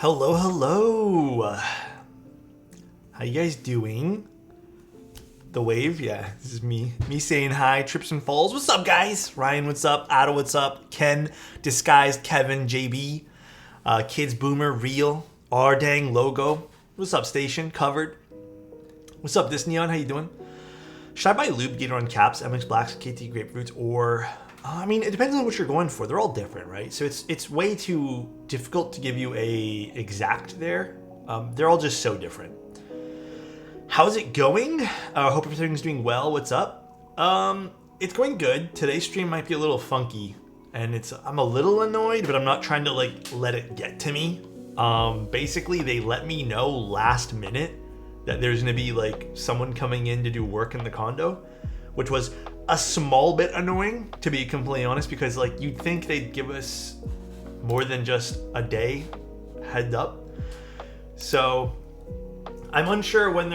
Hello, hello. How you guys doing? The wave, yeah, this is me saying hi. Trips and falls. What's up, guys? Ryan, what's up? Ada, what's up? Ken, disguised Kevin, JB, Kids Boomer, Real, Ardang, Logo. What's up, Station? Covered. What's up, this Neon? How you doing? Should I buy Lube Gator on caps, MX Blacks, KT Grapefruits, or I mean, it depends on what you're going for. They're all different, right? So it's way too difficult to give you a exact there. They're all just so different. How's it going? I hope everything's doing well. What's up? It's going good. Today's stream might be a little funky, and I'm a little annoyed, but I'm not trying to like let it get to me. Basically, they let me know last minute that there's gonna be like someone coming in to do work in the condo, which was a small bit annoying, to be completely honest, because like you'd think they'd give us more than just a day heads up. So I'm unsure when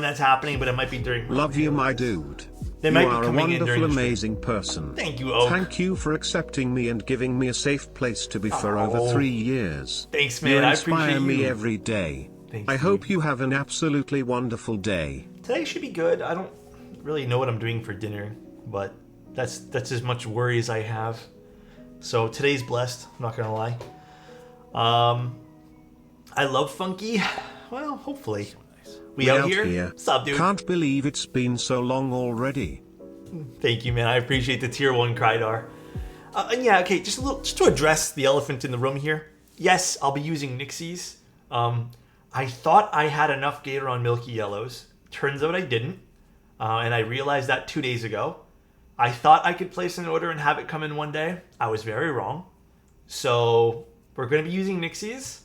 that's happening, but it might be during. Love you, my dude. They might be coming in during the stream. You are a wonderful, amazing person. Thank you, Oak. Thank you for accepting me and giving me a safe place to be for over 3 years. Thanks, man. You I appreciate inspire me you. every day. Thanks, I dude. hope you have an absolutely wonderful day. Today should be good. I don't really know what I'm doing for dinner, but that's as much worry as I have. So today's blessed, I'm not gonna lie. I love funky. Well, hopefully. We out here? What's up, dude? Can't believe it's been so long already. Thank you, man. I appreciate the tier 1 Krydar. And yeah, okay, just to address the elephant in the room here. Yes, I'll be using Nixies. I thought I had enough Gator on Milky Yellows. Turns out I didn't. And I realized that 2 days ago. I thought I could place an order and have it come in one day. I was very wrong. So we're going to be using Nixies.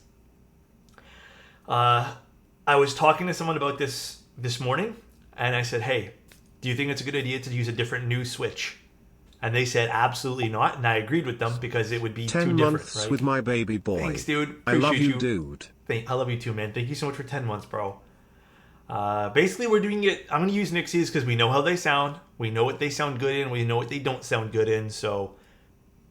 I was talking to someone about this morning, and I said, hey, do you think it's a good idea to use a different new switch? And they said, absolutely not. And I agreed with them because it would be too different. 10 months right? with my baby boy. Thanks, dude. Appreciate I love you, dude. I love you too, man. Thank you so much for 10 months, bro. Basically, we're doing it. I'm going to use Nixies because we know how they sound. We know what they sound good in. We know what they don't sound good in. So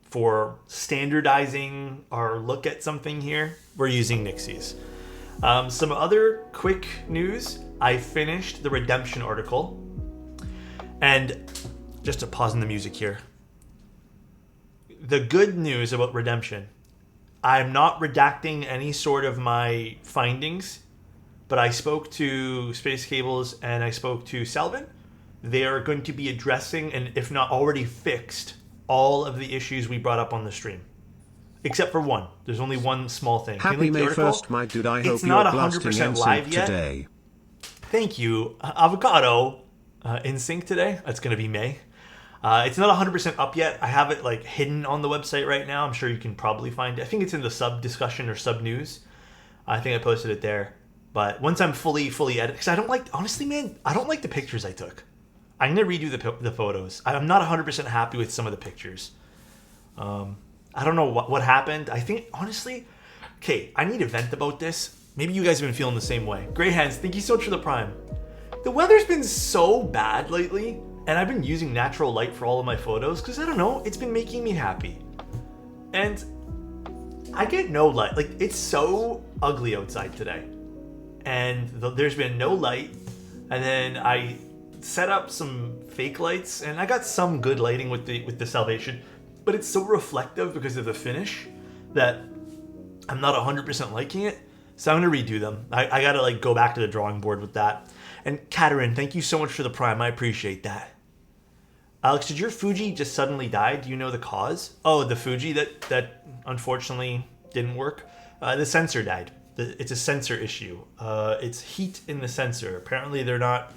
for standardizing our look at something here, we're using Nixies. Some other quick news. I finished the Redemption article. And just to pause in the music here. The good news about Redemption. I'm not redacting any sort of my findings. But I spoke to Space Cables and I spoke to Salvin. They are going to be addressing, and if not already fixed, all of the issues we brought up on the stream. Except for one. There's only one small thing. Happy May 1st, my dude. I hope it's not you're blasting 100% live NSYNC yet. today. Thank you. Avocado in sync today. That's going to be May. It's not 100% up yet. I have it like hidden on the website right now. I'm sure you can probably find it. I think it's in the sub discussion or sub news. I think I posted it there. But once I'm fully edited, because I don't like, honestly, man, I don't like the pictures I took. I'm going to redo the photos. I'm not 100% happy with some of the pictures. I don't know what happened. I think, honestly, okay, I need to vent about this. Maybe you guys have been feeling the same way. Grey Hands, thank you so much for the Prime. The weather's been so bad lately, and I've been using natural light for all of my photos, because I don't know, it's been making me happy. And I get no light. Like, it's so ugly outside today. And there's been no light, and then I set up some fake lights, and I got some good lighting with the Salvation, but it's so reflective because of the finish that I'm not 100% liking it. So I'm gonna redo them. I gotta like go back to the drawing board with that. And Katerin, thank you so much for the Prime. I appreciate that. Alex, did your Fuji just suddenly die? Do you know the cause? Oh, the Fuji that unfortunately didn't work. The sensor died. It's a sensor issue. It's heat in the sensor. Apparently there's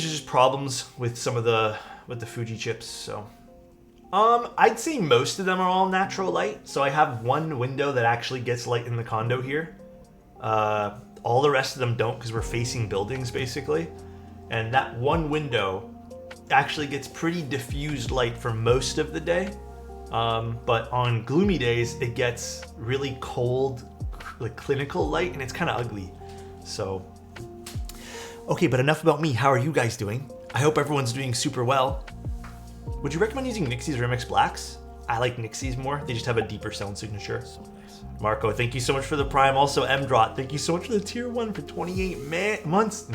just problems with some of the Fuji chips. So, I'd say most of them are all natural light. So I have one window that actually gets light in the condo here. All the rest of them don't because we're facing buildings basically. And that one window actually gets pretty diffused light for most of the day. But on gloomy days, it gets really cold, like clinical light, and it's kind of ugly. So, okay, but enough about me. How are you guys doing? I hope everyone's doing super well. Would you recommend using Nixies or MX Blacks? I like Nixies more. They just have a deeper sound signature. So nice. Marco, thank you so much for the Prime. Also, MDrot, thank you so much for the tier 1 for 28 months.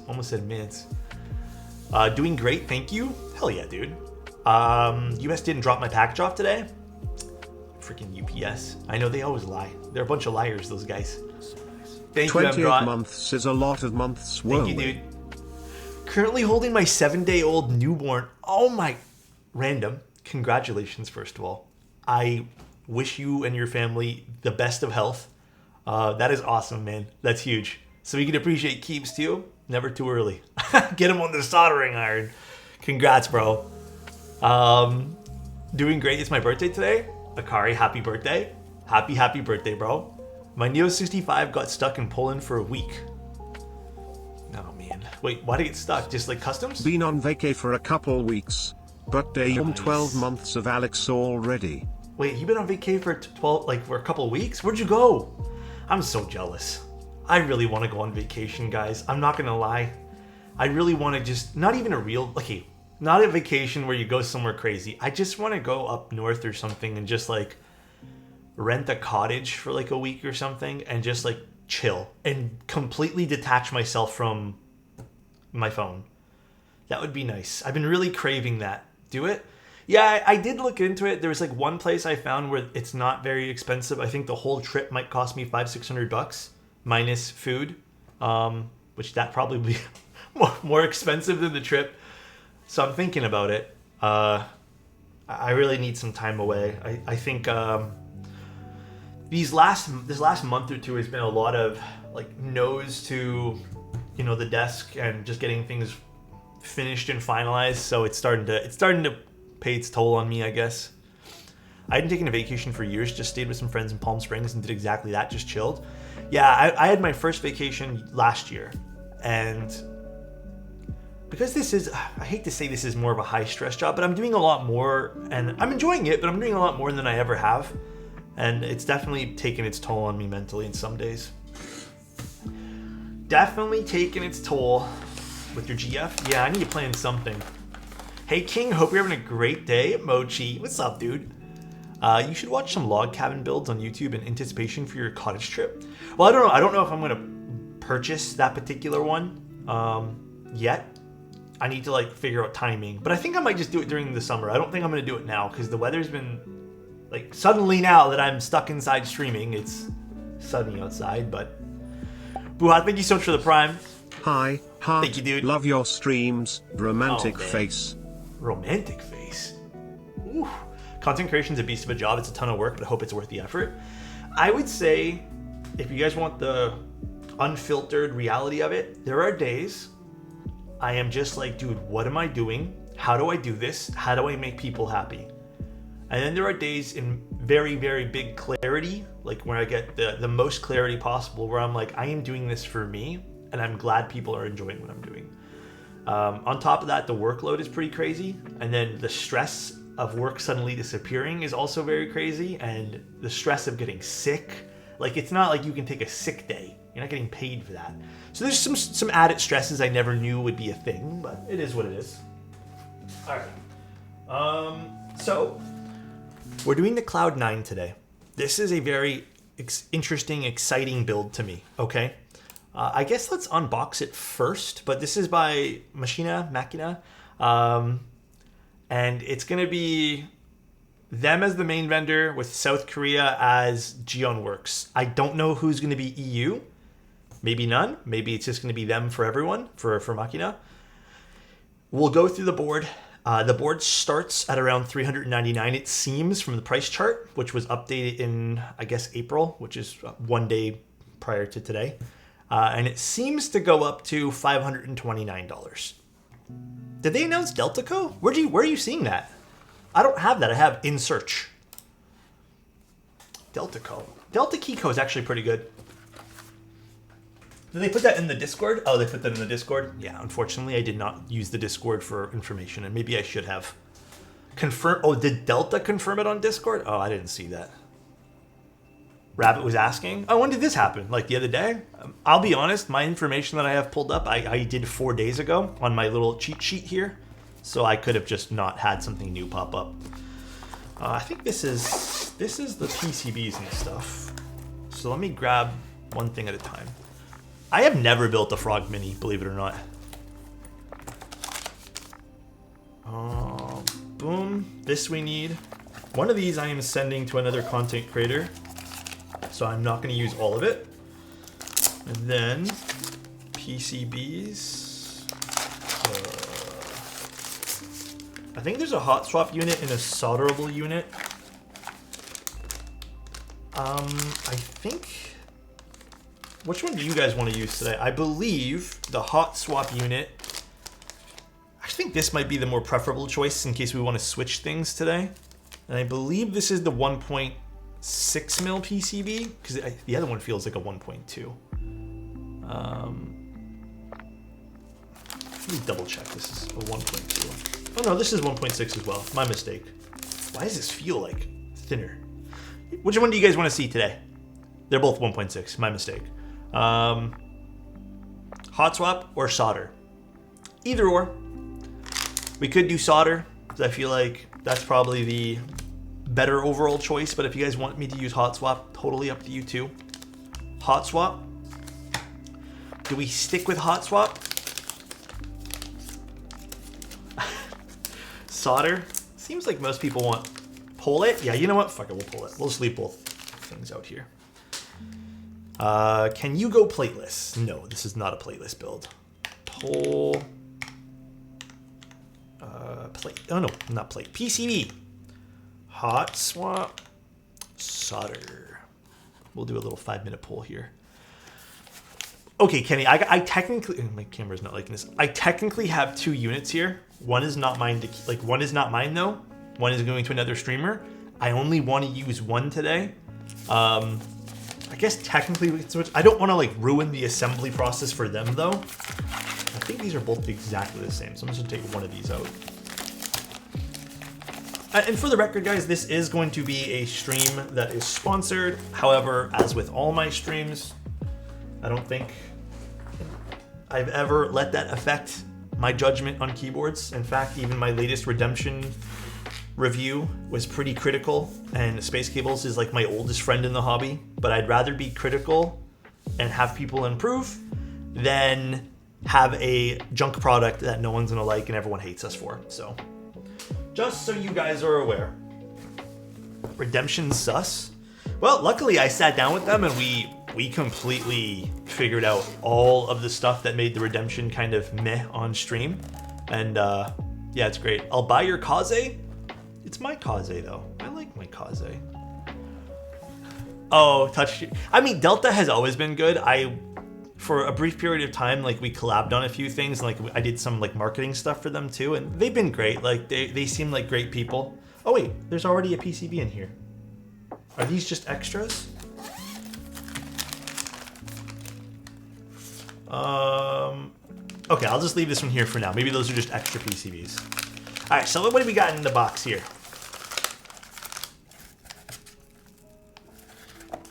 Almost said minutes. Doing great, thank you. Hell yeah, dude. US didn't drop my package off today. Freaking UPS. I know they always lie. They're a bunch of liars, those guys. Thank you, 28 MDrot. months is a lot of months, Thank you, dude. Currently holding my 7-day-old newborn. Oh my... Random. Congratulations, first of all. I wish you and your family the best of health. That is awesome, man. That's huge. So we can appreciate keeps too. Never too early. Get him on the soldering iron. Congrats, bro. Doing great. It's my birthday today. Akari, happy birthday. Happy birthday, bro. My Neo 65 got stuck in Poland for a week. Oh, man. Wait, why did it get stuck? Just like customs? Been on vacay for a couple weeks. But day Nice. 12 months of Alex already. Wait, you been on vacay for 12, like for a couple of weeks? Where'd you go? I'm so jealous. I really want to go on vacation, guys. I'm not gonna lie. I really want to just, not even a real, okay, not a vacation where you go somewhere crazy. I just want to go up north or something and just like rent a cottage for like a week or something and just like chill and completely detach myself from my phone. That would be nice. I've been really craving that. Do it? Yeah, I did look into it. There was like one place I found where it's not very expensive. I think the whole trip might cost me $500-600 minus food, which that probably be more expensive than the trip. So I'm thinking about it. I really need some time away. I think this last month or two has been a lot of like nose to, you know, the desk and just getting things finished and finalized. So it's starting to pay its toll on me, I guess. I hadn't taken a vacation for years, just stayed with some friends in Palm Springs and did exactly that, just chilled. Yeah, I had my first vacation last year, and because this is, I hate to say this is more of a high stress job, but I'm doing a lot more, and I'm enjoying it, but I'm doing a lot more than I ever have, and it's definitely taken its toll on me mentally in some days. Definitely taking its toll. With your GF? Yeah, I need to plan something. Hey King, hope you're having a great day. Mochi, what's up, dude? You should watch some log cabin builds on YouTube in anticipation for your cottage trip. Well, I don't know. I don't know if I'm gonna purchase that particular one yet. I need to like figure out timing, but I think I might just do it during the summer. I don't think I'm gonna do it now because the weather's been like suddenly now that I'm stuck inside streaming. It's sunny outside, but Buhat, thank you so much for the Prime. Hi, heart. Thank you, dude. Love your streams. Romantic face. Romantic face. Ooh. Content creation's a beast of a job. It's a ton of work, but I hope it's worth the effort. I would say, if you guys want the unfiltered reality of it, there are days I am just like, dude, what am I doing? How do I do this? How do I make people happy? And then there are days in very, very big clarity, like when I get the most clarity possible, where I'm like, I am doing this for me, and I'm glad people are enjoying what I'm doing. On top of that, the workload is pretty crazy, and then the stress of work suddenly disappearing is also very crazy, and the stress of getting sick. Like, it's not like you can take a sick day. You're not getting paid for that. So there's some added stresses I never knew would be a thing, but it is what it is. All right. So we're doing the Cloudnine today. This is a very interesting, exciting build to me, okay? I guess let's unbox it first, but this is by Machina, and it's going to be them as the main vendor with South Korea as Geonworks. I don't know who's going to be EU. Maybe none. Maybe it's just going to be them for everyone, for Machina. We'll go through the board. The board starts at around $399, it seems, from the price chart, which was updated in, I guess, April, which is one day prior to today. And it seems to go up to $529. Did they announce Deltaco? Where are you seeing that? I don't have that. I have in search. Deltaco. Delta Keyco is actually pretty good. Did they put that in the Discord? Oh, they put that in the Discord? Yeah, unfortunately, I did not use the Discord for information, and maybe I should have. Oh, did Delta confirm it on Discord? Oh, I didn't see that. Rabbit was asking, oh, when did this happen? Like the other day? I'll be honest, my information that I have pulled up, I did 4 days ago on my little cheat sheet here. So I could have just not had something new pop up. I think this is the PCBs and stuff. So let me grab one thing at a time. I have never built a Frog Mini, believe it or not. Boom. This we need. One of these I am sending to another content creator, so I'm not going to use all of it. And then PCBs. I think there's a hot swap unit and a solderable unit. I think... Which one do you guys want to use today? I believe the hot swap unit... I think this might be the more preferable choice in case we want to switch things today. And I believe this is the 1.6 mil PCB, because the other one feels like a 1.2. Let me double check. This is a 1.2. Oh no, this is 1.6 as well. My mistake. Why does this feel like thinner? Which one do you guys want to see today? They're both 1.6. My mistake. Hot swap or solder? Either or. We could do solder, because I feel like that's probably the better overall choice. But if you guys want me to use hot swap, totally up to you too. Hot swap. Do we stick with hot swap? Solder. Seems like most people want pull it. Yeah, you know what? Fuck it, we'll pull it. We'll just leave both things out here. Can you go plateless? No, this is not a plateless build. Pull. Plate. Oh no, not plate. PCB. Hot swap. Solder. We'll do a little 5-minute pull here. Okay, Kenny, I technically, my camera's not liking this. I technically have 2 units here. One is not mine one is not mine though. One is going to another streamer. I only want to use one today. I guess technically we can switch. I don't want to ruin the assembly process for them though. I think these are both exactly the same, so I'm just gonna take one of these out. And for the record, guys, this is going to be a stream that is sponsored. However, as with all my streams, I don't think I've ever let that affect my judgment on keyboards. In fact, even my latest Redemption review was pretty critical, and Space Cables is like my oldest friend in the hobby. But I'd rather be critical and have people improve than have a junk product that no one's gonna like and everyone hates us for. So, just so you guys are aware. Redemption sus? Well, luckily I sat down with them and we completely figured out all of the stuff that made the Redemption kind of meh on stream. And yeah, it's great. I'll buy your Kaze. It's my Kaze though. I like my Kaze. Oh, touch. I mean, Delta has always been good. For a brief period of time, we collabed on a few things. I did some marketing stuff for them too, and they've been great. They seem like great people. Oh wait, there's already a PCB in here. Are these just extras? Okay, I'll just leave this one here for now. Maybe those are just extra PCBs. All right, so what do we got in the box here?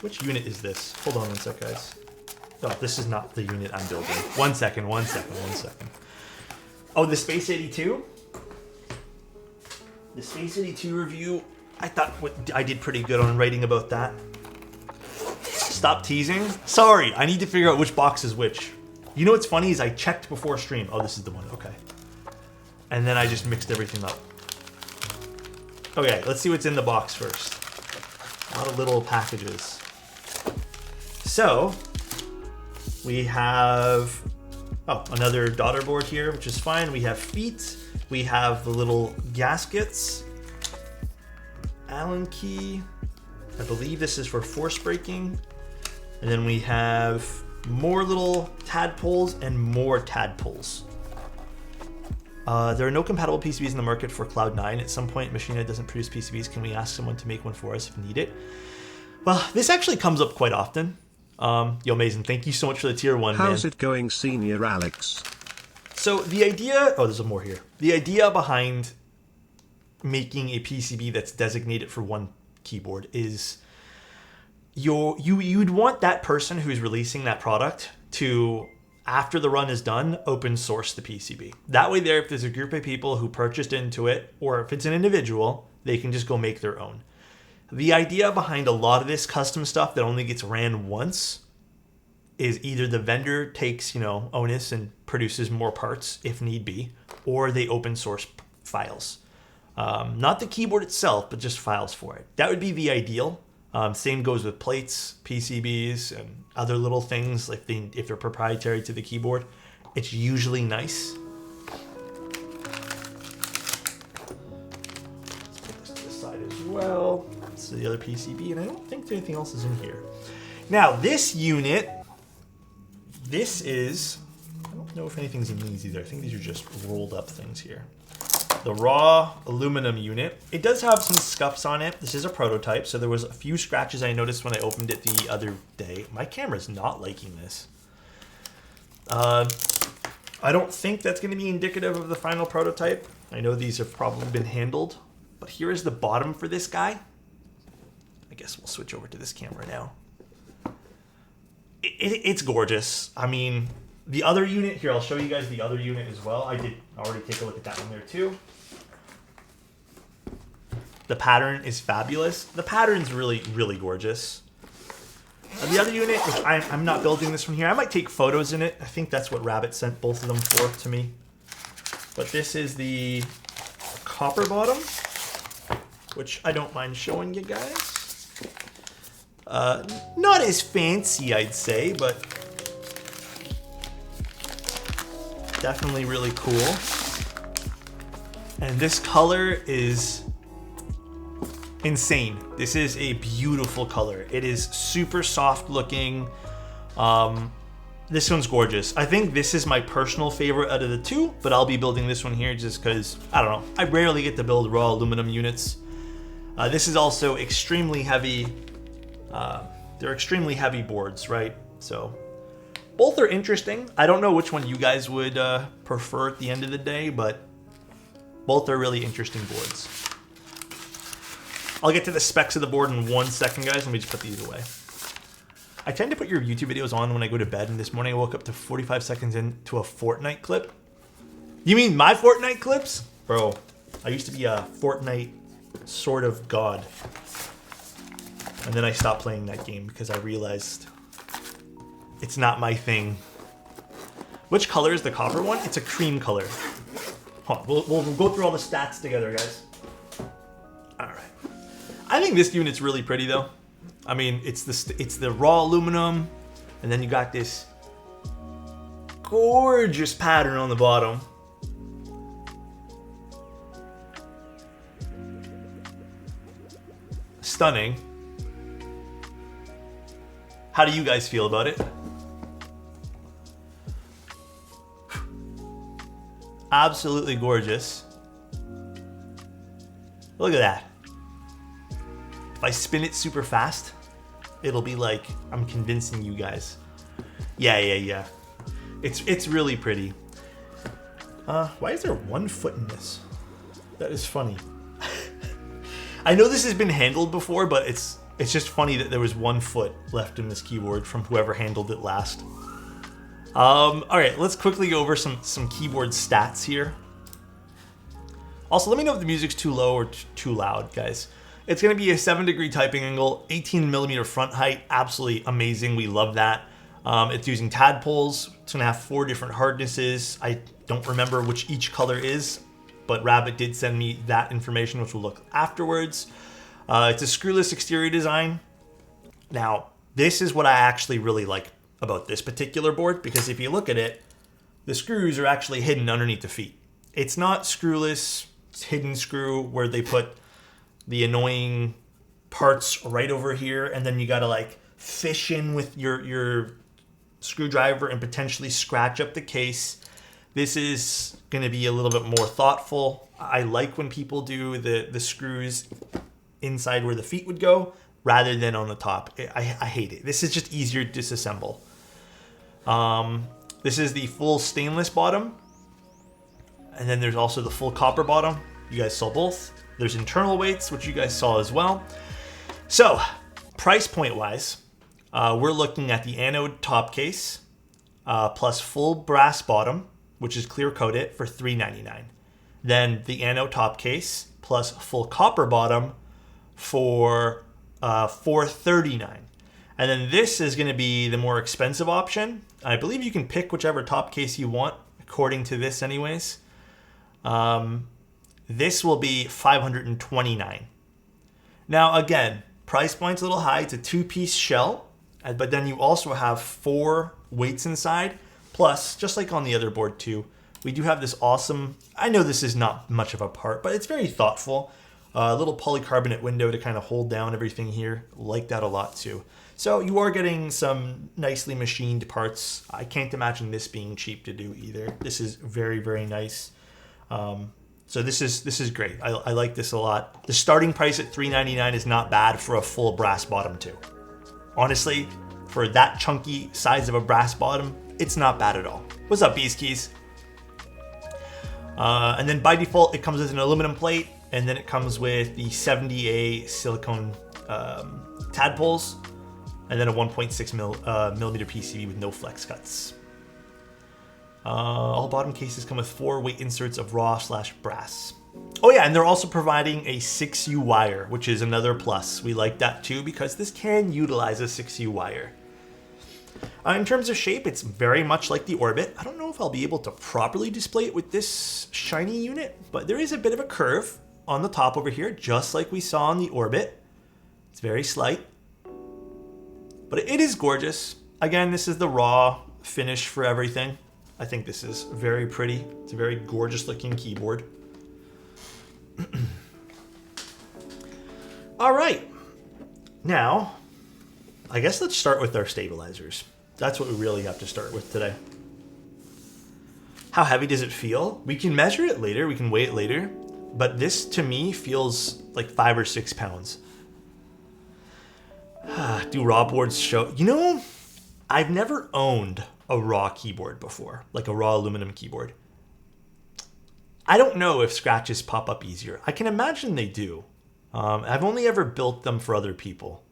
Which unit is this? Hold on one sec, guys. Oh, this is not the unit I'm building. One second. Oh, the Space 82? The Space 82 review, I thought I did pretty good on writing about that. Stop teasing. Sorry, I need to figure out which box is which. You know what's funny is I checked before stream. Oh, this is the one, okay. And then I just mixed everything up. Okay, let's see what's in the box first. A lot of little packages. So, we have, another daughter board here, which is fine. We have feet. We have the little gaskets. Allen key. I believe this is for force braking. And then we have more little tadpoles and more tadpoles. There are no compatible PCBs in the market for Cloudnine. At some point, Machina doesn't produce PCBs. Can we ask someone to make one for us if we need it? Well, this actually comes up quite often. Yo, Mason, thank you so much for the tier 1, How's it going, Senior Alex? So the idea, there's more here. The idea behind making a PCB that's designated for one keyboard is you'd want that person who's releasing that product to, after the run is done, open source the PCB. That way if there's a group of people who purchased into it, or if it's an individual, they can just go make their own. The idea behind a lot of this custom stuff that only gets ran once is either the vendor takes, onus and produces more parts if need be, or they open source files. Not the keyboard itself, but just files for it. That would be the ideal. Same goes with plates, PCBs, and other little things like if they're proprietary to the keyboard. It's usually nice. Let's put this to the side as well. This is the other PCB, and I don't think anything else is in here. Now, this unit, I don't know if anything's in these either. I think these are just rolled up things here. The raw aluminum unit. It does have some scuffs on it. This is a prototype, so there was a few scratches I noticed when I opened it the other day. My camera's not liking this. I don't think that's going to be indicative of the final prototype. I know these have probably been handled, but here is the bottom for this guy. I guess we'll switch over to this camera now. It's gorgeous. I mean, the other unit, here, I'll show you guys the other unit as well. I did already take a look at that one there too. The pattern is fabulous. The pattern's really, really gorgeous. The other unit, which I'm not building this one here. I might take photos in it. I think that's what Rabbit sent both of them for to me. But this is the copper bottom, which I don't mind showing you guys. Not as fancy, I'd say, but definitely really cool. And this color is insane. This is a beautiful color. It is super soft looking. This one's gorgeous. I think this is my personal favorite out of the two, but I'll be building this one here just because, I don't know, I rarely get to build raw aluminum units. This is also extremely heavy. They're extremely heavy boards, right? So both are interesting. I don't know which one you guys would prefer at the end of the day, but both are really interesting boards. I'll get to the specs of the board in 1 second, guys. Let me just put these away. I tend to put your YouTube videos on when I go to bed, and this morning I woke up to 45 seconds into a Fortnite clip. You mean my Fortnite clips? Bro, I used to be a Fortnite sort of god. And then I stopped playing that game because I realized it's not my thing. Which color is the copper one? It's a cream color. Hold on, we'll go through all the stats together, guys. All right. I think this unit's really pretty, though. I mean, it's the raw aluminum, and then you got this gorgeous pattern on the bottom. Stunning. How do you guys feel about it? Absolutely gorgeous. Look at that. If I spin it super fast, it'll be like I'm convincing you guys. Yeah. It's really pretty. Why is there 1 foot in this? That is funny. I know this has been handled before, but it's just funny that there was 1 foot left in this keyboard from whoever handled it last. All right, let's quickly go over some keyboard stats here. Also, let me know if the music's too low or too loud, guys. It's going to be a 7-degree typing angle, 18mm front height, absolutely amazing. We love that. It's using tadpoles. It's going to have 4 different hardnesses. I don't remember which each color is, but Rabbit did send me that information, which we'll look afterwards. It's a screwless exterior design. Now, this is what I actually really like about this particular board, because if you look at it, the screws are actually hidden underneath the feet. It's not screwless, it's hidden screw where they put the annoying parts right over here, and then you gotta like fish in with your screwdriver and potentially scratch up the case. This is gonna be a little bit more thoughtful. I like when people do the screws inside where the feet would go rather than on the top. I hate it. This is just easier to disassemble. This is the full stainless bottom, and then there's also the full copper bottom. You guys saw both. There's internal weights, which you guys saw as well. So, price point wise, we're looking at the anode top case plus full brass bottom, which is clear coated, for $399. Then the anode top case plus full copper bottom for $439. And then this is going to be the more expensive option. I believe you can pick whichever top case you want, according to this anyways. This will be $529. Now, again, price point's a little high. It's a 2-piece shell, but then you also have 4 weights inside. Plus, just like on the other board too, we do have this awesome, I know this is not much of a part, but it's very thoughtful. A little polycarbonate window to kind of hold down everything here. Like that a lot too. So you are getting some nicely machined parts. I can't imagine this being cheap to do either. This is very, very nice. So this is great. I like this a lot. The starting price at $399 is not bad for a full brass bottom too. Honestly, for that chunky size of a brass bottom, it's not bad at all. What's up, Beast Keys? And then by default, it comes with an aluminum plate, and then it comes with the 70A silicone tadpoles, and then a 1.6 millimeter PCB with no flex cuts. All bottom cases come with 4 weight inserts of raw/brass. Oh yeah, and they're also providing a 6U wire, which is another plus. We like that too because this can utilize a 6U wire. In terms of shape, it's very much like the Orbit. I don't know if I'll be able to properly display it with this shiny unit, but there is a bit of a curve on the top over here, just like we saw on the Orbit. It's very slight, but it is gorgeous. Again, this is the raw finish for everything. I think this is very pretty. It's a very gorgeous looking keyboard. All right, now I guess let's start with our stabilizers. That's what we really have to start with today. How heavy does it feel? We can measure it later, we can weigh it later, but this to me feels like 5 or 6 pounds. Do raw boards show? You know, I've never owned a raw keyboard before, like a raw aluminum keyboard. I don't know if scratches pop up easier. I can imagine they do. I've only ever built them for other people.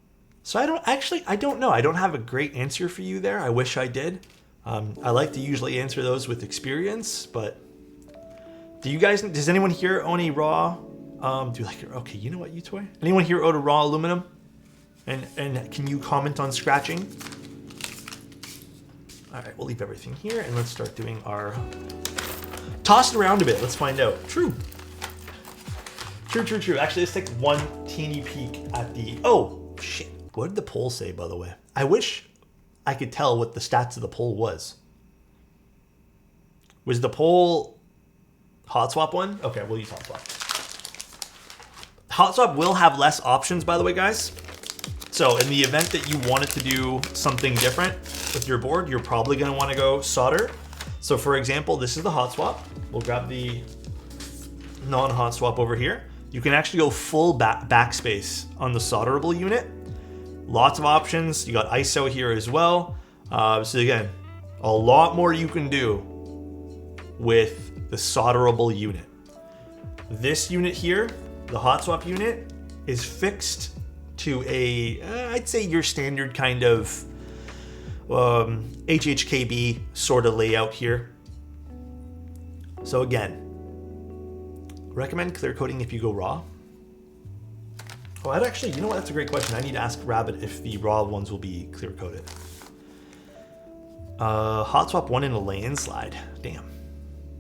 So I don't know. I don't have a great answer for you there. I wish I did. I like to usually answer those with experience, but does anyone here own a raw, okay, you know what, you toy? Anyone here own a raw aluminum? And can you comment on scratching? All right, we'll leave everything here and let's start doing our, toss it around a bit. Let's find out. True. Actually, let's take one teeny peek at the, oh shit. What did the poll say, by the way? I wish I could tell what the stats of the poll was. Was the poll hot swap one? Okay, we'll use hot swap. Hot swap will have less options, by the way, guys. So in the event that you wanted to do something different with your board, you're probably going to want to go solder. So for example, this is the hot swap. We'll grab the non-hot swap over here. You can actually go full backspace on the solderable unit. Lots of options. You got ISO here as well. So again, a lot more you can do with the solderable unit. This unit here, the hot swap unit, is fixed to a, I'd say your standard kind of HHKB sort of layout here. So again, recommend clear coating if you go raw. Oh, I'd actually, you know what? That's a great question. I need to ask Rabbit if the raw ones will be clear coated. Hot swap one in a landslide. Damn.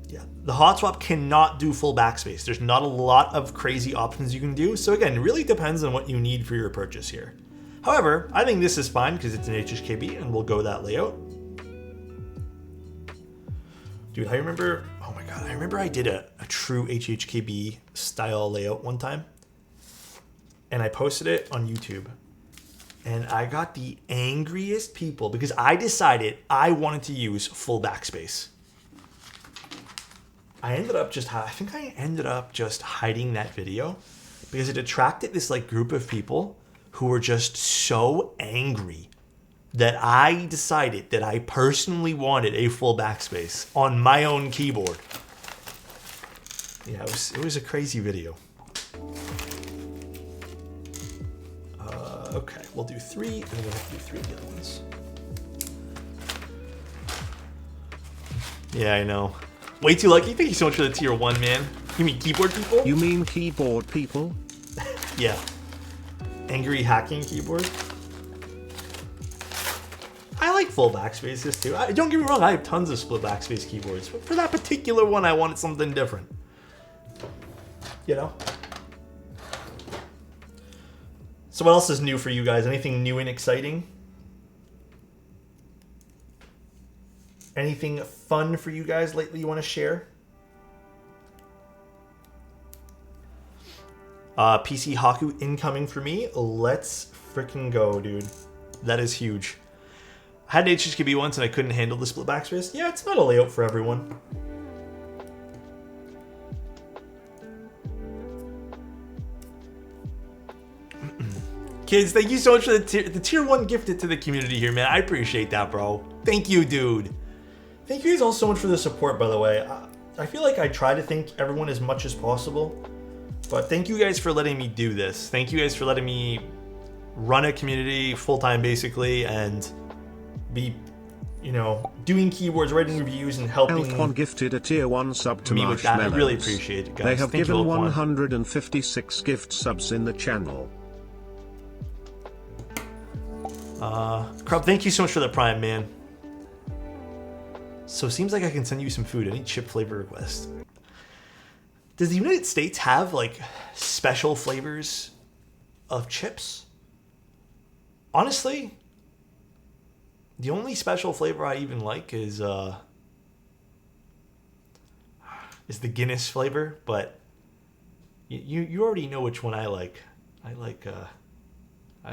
Yeah. The hot swap cannot do full backspace. There's not a lot of crazy options you can do. So again, it really depends on what you need for your purchase here. However, I think this is fine because it's an HHKB and we'll go that layout. Dude, I remember, oh my God, I remember I did a true HHKB style layout one time. And I posted it on YouTube. And I got the angriest people because I decided I wanted to use full backspace. I think I ended up just hiding that video because it attracted this like group of people who were just so angry that I decided that I personally wanted a full backspace on my own keyboard. Yeah, it was a crazy video. Okay, we'll do 3, and then we'll have to do 3 of the other ones. Yeah, I know. Way too lucky. Thank you so much for the tier 1, man. You mean keyboard people? You mean keyboard people? Yeah. Angry hacking keyboard. I like full backspaces too. Don't get me wrong, I have tons of split backspace keyboards, but for that particular one, I wanted something different. You know? So what else is new for you guys? Anything new and exciting? Anything fun for you guys lately you want to share? PC Haku incoming for me. Let's freaking go, dude. That is huge. I had an HHKB once and I couldn't handle the split backspace. Yeah, it's not a layout for everyone. Kids, thank you so much for the tier 1 gifted to the community here, man. I appreciate that, bro. Thank you, dude. Thank you guys all so much for the support, by the way. I feel like I try to thank everyone as much as possible. But thank you guys for letting me do this. Thank you guys for letting me run a community full-time, basically, and be, you know, doing keywords, writing reviews, and helping Elquan gifted a tier 1 sub to me with that. I Marshmallows. really appreciate it, guys. They have Thank given you, Elquan. 156 gift subs in the channel. Crub, thank you so much for the Prime, man. So it seems like I can send you some food. Any chip flavor request? Does the United States have, like, special flavors of chips? Honestly, the only special flavor I even like is the Guinness flavor, but you already know which one I like. I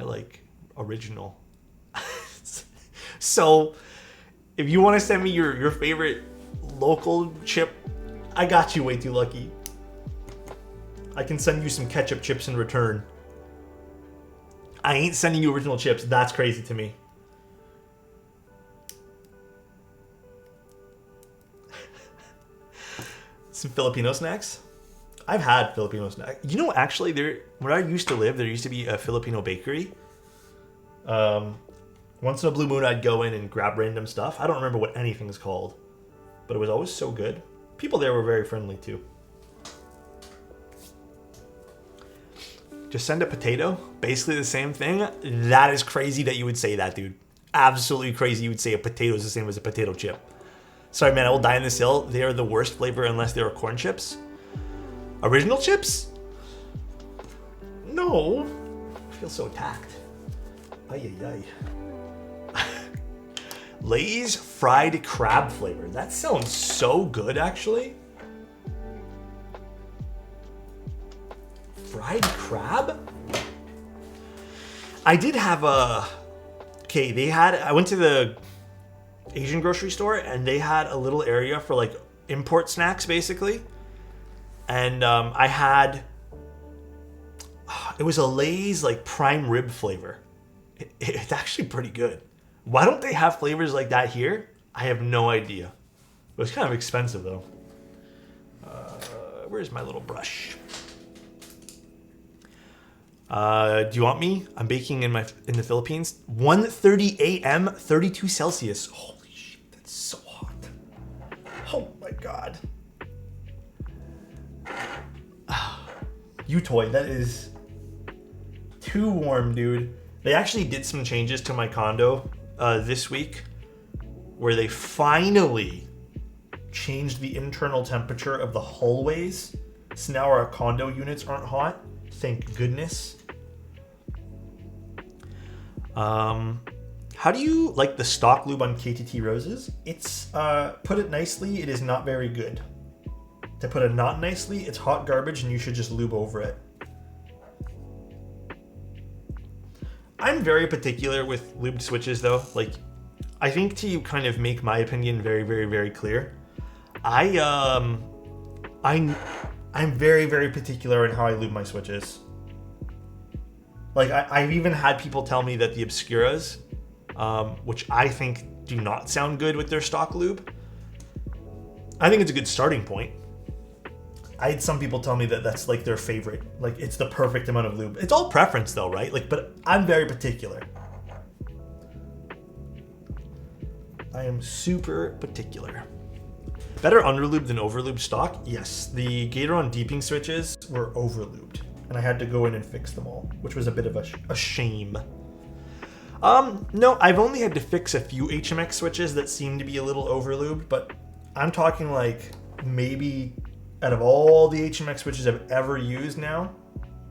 like original. So if you want to send me your favorite local chip, I got you, Way Too Lucky. I can send you some ketchup chips in return. I ain't sending you original chips. That's crazy to me. Some Filipino snacks. I've had Filipino snacks. You know, actually, where I used to live, there used to be a Filipino bakery. Once in a blue moon, I'd go in and grab random stuff. I don't remember what anything's called, but it was always so good. People there were very friendly too. Just send a potato. Basically the same thing. That is crazy that you would say that, dude. Absolutely crazy you would say a potato is the same as a potato chip. Sorry, man, I will die in this hill. They are the worst flavor unless they are corn chips. Original chips? No. I feel so attacked. Ay, ay, ay. Lay's fried crab flavor. That sounds so good, actually. Fried crab? I did have a... Okay, I went to the Asian grocery store and they had a little area for like import snacks, basically. And I had... It was a Lay's like prime rib flavor. It's actually pretty good. Why don't they have flavors like that here? I have no idea. It was kind of expensive though. Where's my little brush? Do you want me? I'm baking in the Philippines. 1:30 a.m., 32 Celsius. Holy shit, that's so hot. Oh my god. U-Toy, that is too warm, dude. They actually did some changes to my condo this week where they finally changed the internal temperature of the hallways. So now our condo units aren't hot. Thank goodness. How do you like the stock lube on KTT roses? It's, put it nicely, it is not very good. To put it not nicely, it's hot garbage and you should just lube over it. I'm very particular with lubed switches though. Like, I think to kind of make my opinion very, very, very clear, I'm very, very particular in how I lube my switches. Like, I've even had people tell me that the Obscuras, which I think do not sound good with their stock lube, I think it's a good starting point. I had some people tell me that that's like their favorite. Like, it's the perfect amount of lube. It's all preference though, right? Like, but I'm very particular. I am super particular. Better under lubed than over lubed stock? Yes. The Gatoron deeping switches were over lubed. and I had to go in and fix them all, which was a bit of a shame. No, I've only had to fix a few HMX switches that seem to be a little overlubed, but I'm talking like maybe out of all the HMX switches I've ever used now,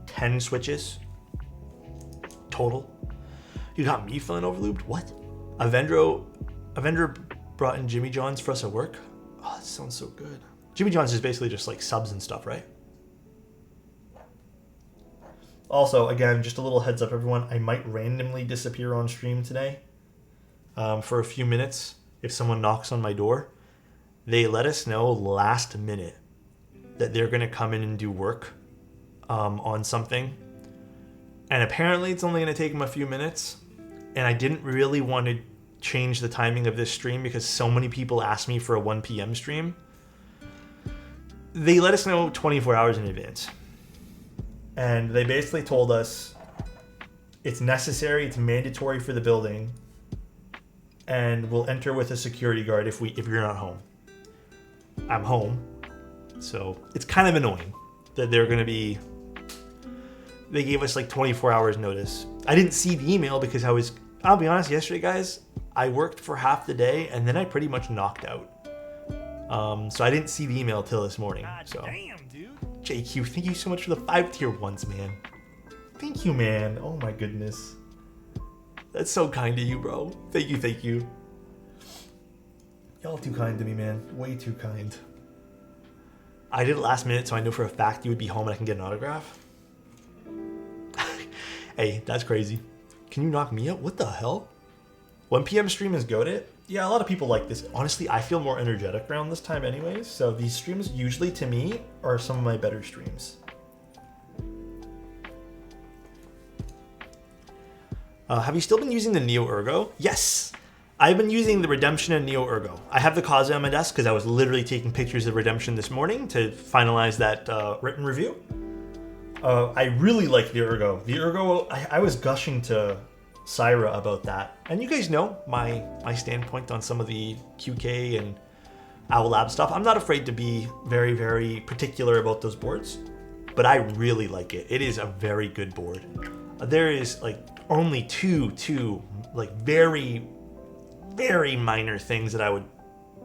10 switches total. You got me feeling overlubed? What? A vendor brought in Jimmy John's for us at work? Oh, that sounds so good. Jimmy John's is basically just like subs and stuff, right? Also, again, just a little heads up, everyone. I might randomly disappear on stream today for a few minutes if someone knocks on my door. They let us know last minute that they're going to come in and do work on something. And apparently it's only going to take them a few minutes. And I didn't really want to change the timing of this stream because so many people asked me for a 1 p.m. stream. They let us know 24 hours in advance. And they basically told us it's necessary, it's mandatory for the building, and we'll enter with a security guard if you're not home. I'm home, so it's kind of annoying that they're going to be. They gave us like 24 hours notice. I didn't see the email because I'll be honest, yesterday, guys, I worked for half the day and then I pretty much knocked out. So I didn't see the email till this morning. God so. damn, dude. JQ, thank you so much for the 5-tier ones, man. Thank you, man. Oh my goodness. That's so kind of you, bro. Thank you, thank you. Y'all too kind to me, man. Way too kind. I did it last minute, so I know for a fact you would be home and I can get an autograph. Hey, that's crazy. Can you knock me out? What the hell? 1 p.m. stream is goated. Yeah, a lot of people like this. Honestly, I feel more energetic around this time anyways, so these streams usually, to me, are some of my better streams. Have you still been using the Neo Ergo? Yes! I've been using the Redemption and Neo Ergo. I have the Kaze on my desk because I was literally taking pictures of Redemption this morning to finalize that written review. I really like the Ergo. The Ergo, I was gushing to Syra about that. And you guys know my standpoint on some of the QK and Owl Lab stuff. I'm not afraid to be very, very particular about those boards, but I really like it. It is a very good board. There is like only two like very, very minor things that I would,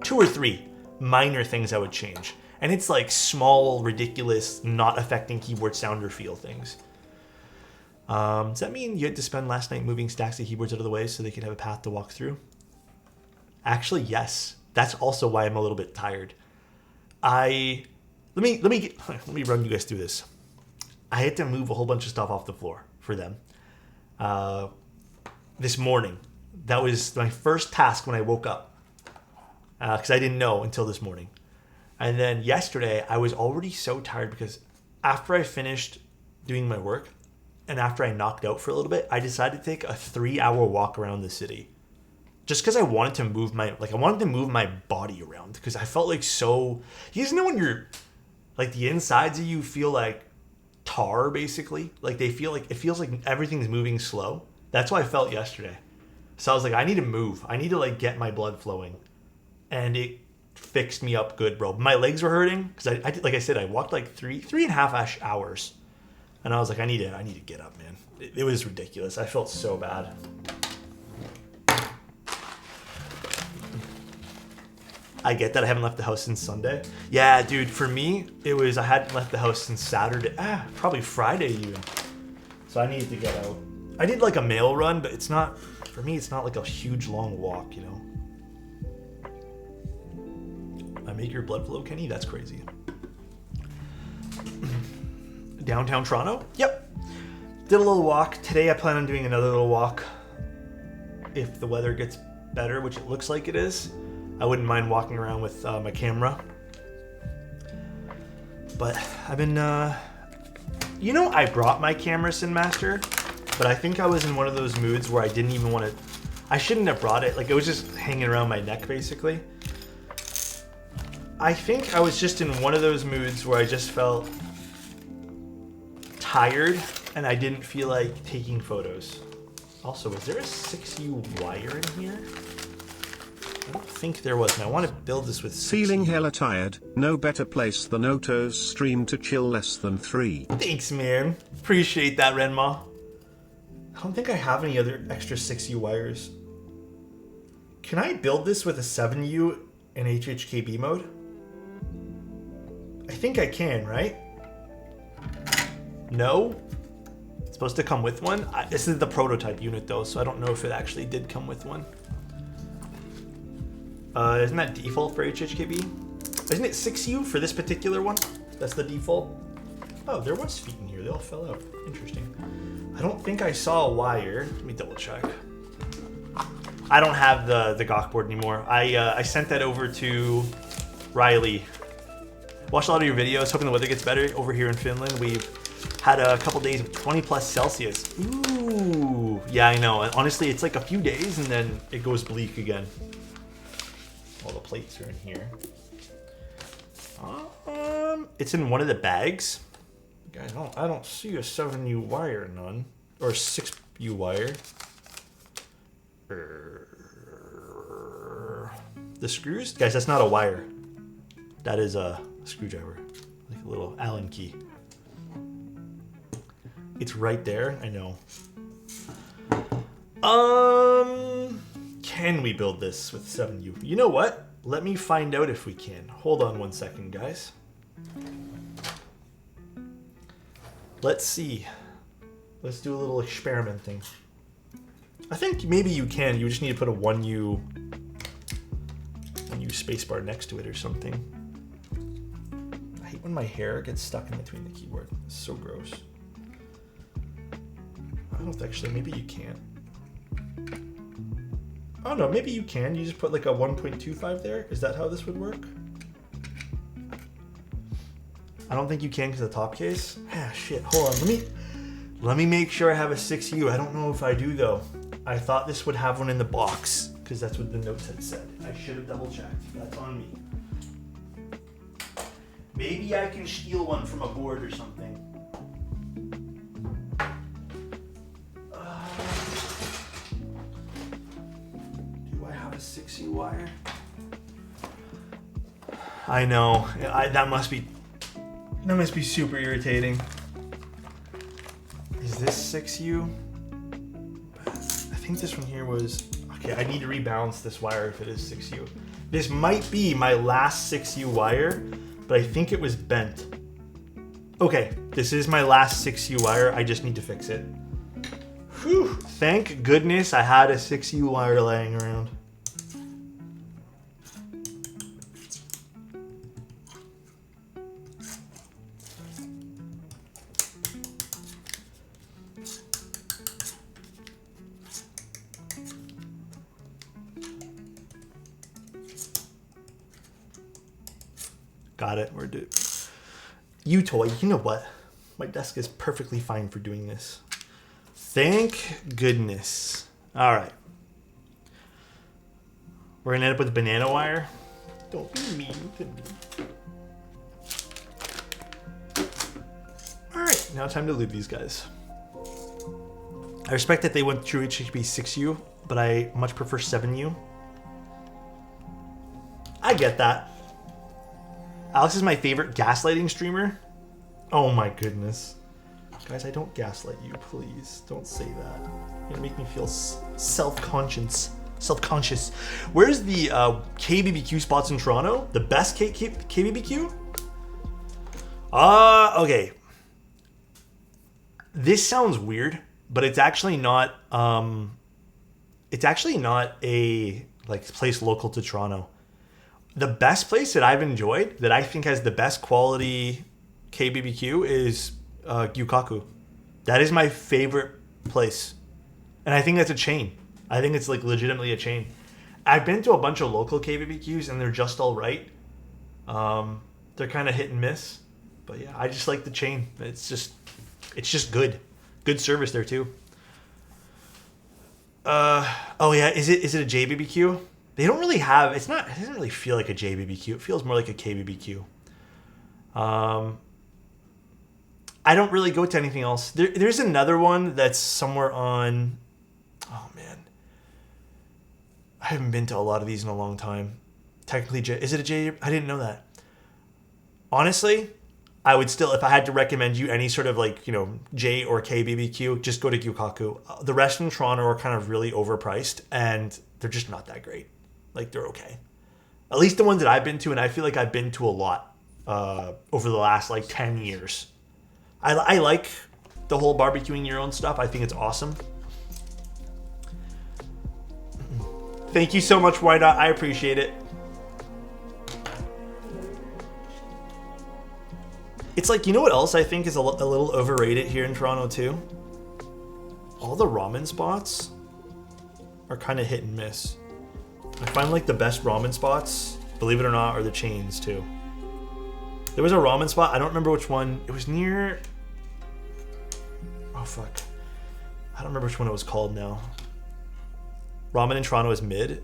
2 or 3 minor things I would change. And it's like small, ridiculous, not affecting keyboard sound or feel things. Does that mean you had to spend last night moving stacks of keyboards out of the way so they could have a path to walk through? Actually, yes. That's also why I'm a little bit tired. Let me run you guys through this. I had to move a whole bunch of stuff off the floor for them. This morning. That was my first task when I woke up. Because I didn't know until this morning. And then yesterday, I was already so tired because after I finished doing my work, and after I knocked out for a little bit, I decided to take a 3-hour walk around the city. Just because I wanted to move my body around. Because I felt like so... You guys know when you're... Like the insides of you feel like tar, basically? Like they feel like... It feels like everything's moving slow. That's what I felt yesterday. So I was like, I need to move. I need to like get my blood flowing. And it fixed me up good, bro. My legs were hurting. Because I like I said, I walked like 3.5 hours. And I was like, I need to get up, man. It was ridiculous. I felt so bad. I get that I haven't left the house since Sunday. Yeah, dude, for me, it was I hadn't left the house since Saturday. Probably Friday even. So I needed to get out. I did like a mail run, but it's not, for me, it's not like a huge long walk, you know? I make your blood flow, Kenny? That's crazy. Downtown Toronto? Yep. Did a little walk. Today I plan on doing another little walk. If the weather gets better, which it looks like it is. I wouldn't mind walking around with my camera. But I've been, you know, I brought my camera, Sin Master, but I think I was in one of those moods where I didn't even want to, I shouldn't have brought it. Like it was just hanging around my neck, basically. I think I was just in one of those moods where I just felt tired and I didn't feel like taking photos. Also, is there a 6U wire in here? I don't think there was, and I want to build this with 6U. Feeling hella tired, no better place than Oto's stream to chill less than 3. Thanks, man. Appreciate that, Renma. I don't think I have any other extra 6U wires. Can I build this with a 7U in HHKB mode? I think I can, right? No? It's supposed to come with one? This is the prototype unit though, so I don't know if it actually did come with one. Isn't that default for HHKB? Isn't it 6U for this particular one? That's the default? Oh, there was feet in here. They all fell out. Interesting. I don't think I saw a wire. Let me double check. I don't have the Gawk board anymore. I sent that over to Riley. Watched a lot of your videos, hoping the weather gets better over here in Finland. We've had a couple days of 20 plus Celsius. Ooh, yeah, I know. Honestly, it's like a few days and then it goes bleak again. All the plates are in here. It's in one of the bags. Guys, I don't see a 7U wire, none, or a 6U wire. The screws, guys. That's not a wire. That is a screwdriver, like a little Allen key. It's right there. I know. Can we build this with 7U? You know what? Let me find out if we can. Hold on one second, guys. Let's see. Let's do a little experimenting. I think maybe you can. You just need to put a 1U spacebar next to it or something. I hate when my hair gets stuck in between the keyboard. It's so gross. I don't actually. Maybe you can't. Oh no, maybe you can. You just put like a 1.25 there. Is that how this would work? I don't think you can because of the top case. Ah, shit. Hold on. Let me make sure I have a 6U. I don't know if I do though. I thought this would have one in the box because that's what the notes had said. I should have double checked. That's on me. Maybe I can steal one from a board or something. Do I have a 6U wire? I know. That must be super irritating. Is this 6U? I think this one here was... Okay, I need to rebalance this wire if it is 6U. This might be my last 6U wire, but I think it was bent. Okay, this is my last 6U wire. I just need to fix it. Whew, thank goodness I had a 6U wire laying around. Got it. We're good. You toy. You know what? My desk is perfectly fine for doing this. Thank goodness. All right. We're gonna end up with a banana wire. Don't be mean to me. All right. Now time to lube these guys. I respect that they went through HHB 6U, but I much prefer 7U. I get that. Alex is my favorite gaslighting streamer. Oh my goodness. Guys, I don't gaslight you, please. Don't say that. You're gonna make me feel self-conscious. Where's the KBBQ spots in Toronto? The best KBBQ? Okay. This sounds weird, but it's actually not a place local to Toronto. The best place that I've enjoyed, that I think has the best quality KBBQ, is Gyukaku. That is my favorite place. And I think that's a chain. I think it's like legitimately a chain. I've been to a bunch of local KBBQs and they're just all right. They're kind of hit and miss. But yeah, I just like the chain. It's just good. Good service there too. Oh yeah, is it a JBBQ? They don't really have, it doesn't really feel like a JBBQ. It feels more like a KBBQ. I don't really go to anything else. There's another one that's somewhere on, oh man. haven't been to a lot of these in a long time. Technically, is it a J? I didn't know that. Honestly, I would still, if I had to recommend you any sort of like, J or K BBQ, just go to Gyukaku. The rest in Toronto are kind of really overpriced and they're just not that great. Like, they're okay. At least the ones that I've been to, and I feel like I've been to a lot over the last like 10 years. I like the whole barbecuing your own stuff. I think it's awesome. Thank you so much, Why Not? I appreciate it. It's like, you know what else I think is a little overrated here in Toronto too? All the ramen spots are kind of hit and miss. I find like the best ramen spots, believe it or not, are the chains too. There was a ramen spot, I don't remember which one. It was near... Oh fuck. I don't remember which one it was called now. Ramen in Toronto is mid.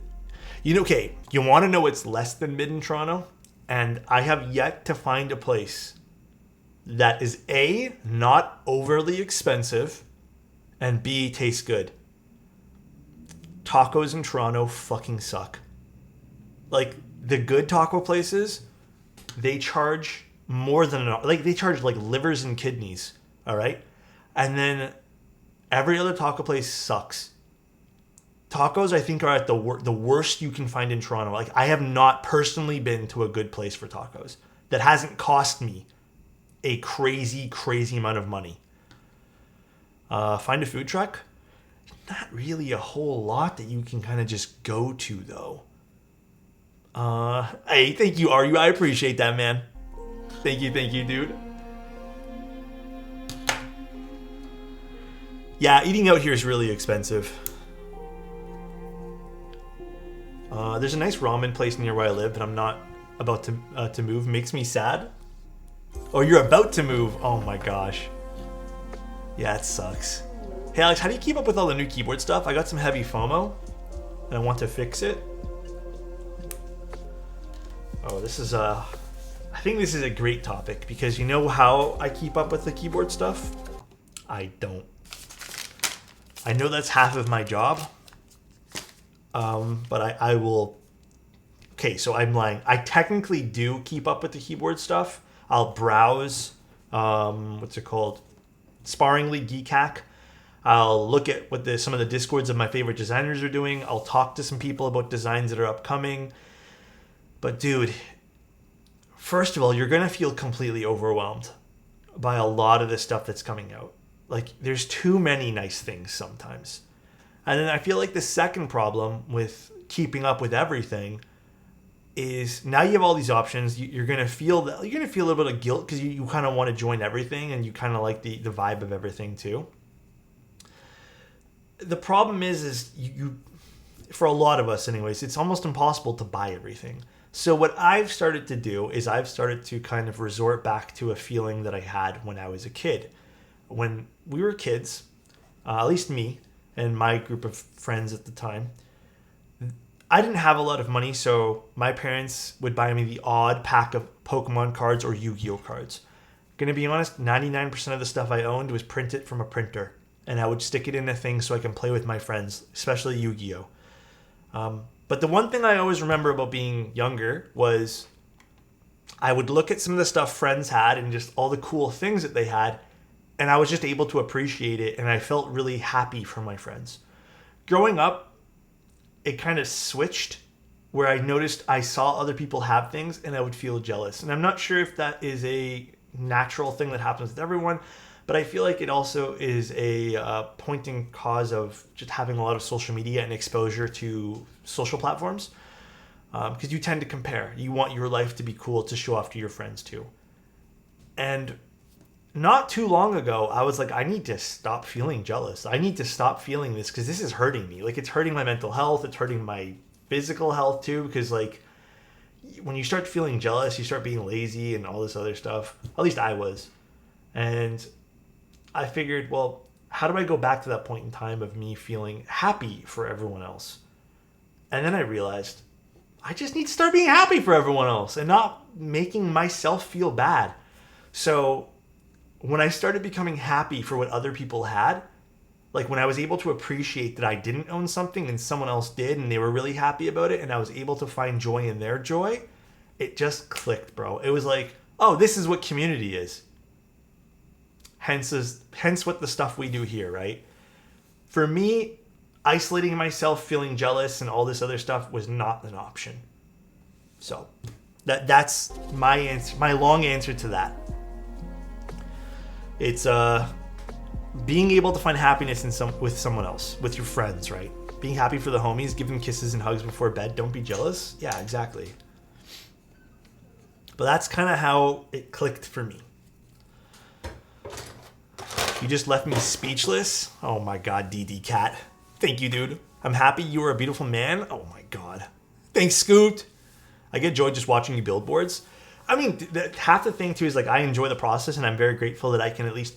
Okay, you want to know what's less than mid in Toronto? And I have yet to find a place that is A, not overly expensive, and B, tastes good. Tacos in Toronto fucking suck. Like, the good taco places, they charge more than, like, they charge like livers and kidneys, all right? And then every other taco place sucks. Tacos, I think, are at the worst you can find in Toronto. Like, I have not personally been to a good place for tacos that hasn't cost me a crazy, crazy amount of money. Find a food truck? Not really a whole lot that you can kind of just go to, though. Hey, thank you, Aru. I appreciate that, man. Thank you, dude. Yeah, eating out here is really expensive. There's a nice ramen place near where I live, but I'm not about to move. Makes me sad. Oh, you're about to move. Oh my gosh. Yeah, it sucks. Hey Alex, how do you keep up with all the new keyboard stuff? I got some heavy FOMO, and I want to fix it. Oh, this is I think this is a great topic, because you know how I keep up with the keyboard stuff? I don't. I know that's half of my job. But I will... Okay, so I'm lying. I technically do keep up with the keyboard stuff. I'll browse, what's it called? Sparringly Keycap. I'll look at what some of the discords of my favorite designers are doing. I'll talk to some people about designs that are upcoming. But dude, first of all, you're going to feel completely overwhelmed by a lot of the stuff that's coming out. Like, there's too many nice things sometimes. And then I feel like the second problem with keeping up with everything is now you have all these options. You're gonna feel a little bit of guilt because you kind of want to join everything, and you kind of like the vibe of everything too. The problem is you for a lot of us anyways, it's almost impossible to buy everything. So what I've started to do is I've started to kind of resort back to a feeling that I had when I was a kid. When we were kids, at least me and my group of friends at the time, I didn't have a lot of money, so my parents would buy me the odd pack of Pokemon cards or Yu-Gi-Oh cards. Gonna be honest, 99% of the stuff I owned was printed from a printer, and I would stick it in a thing so I can play with my friends, especially Yu-Gi-Oh. But the one thing I always remember about being younger was I would look at some of the stuff friends had and just all the cool things that they had, and I was just able to appreciate it, and I felt really happy for my friends. Growing up, it kind of switched where I noticed I saw other people have things and I would feel jealous. And I'm not sure if that is a natural thing that happens with everyone, but I feel like it also is a pointing cause of just having a lot of social media and exposure to social platforms. Because you tend to compare. You want your life to be cool to show off to your friends too. And not too long ago, I was like, I need to stop feeling jealous. I need to stop feeling this because this is hurting me. Like, it's hurting my mental health. It's hurting my physical health too, because like when you start feeling jealous, you start being lazy and all this other stuff. At least I was. And I figured, well, how do I go back to that point in time of me feeling happy for everyone else? And then I realized I just need to start being happy for everyone else and not making myself feel bad. So when I started becoming happy for what other people had, Like when I was able to appreciate that I didn't own something and someone else did and they were really happy about it and I was able to find joy in their joy, it just clicked, bro. It was like, oh, this is what community is. Hence what the stuff we do here, right? For me, isolating myself, feeling jealous, and all this other stuff was not an option. So that's my answer, my long answer to that. It's being able to find happiness with someone else, with your friends, right? Being happy for the homies, give them kisses and hugs before bed. Don't be jealous. Yeah, exactly. But that's kind of how it clicked for me. You just left me speechless. Oh my God, DD Cat. Thank you, dude. I'm happy you are a beautiful man. Oh my God. Thanks, Scooped. I get joy just watching you build boards. I mean, half the thing too is like I enjoy the process and I'm very grateful that I can at least,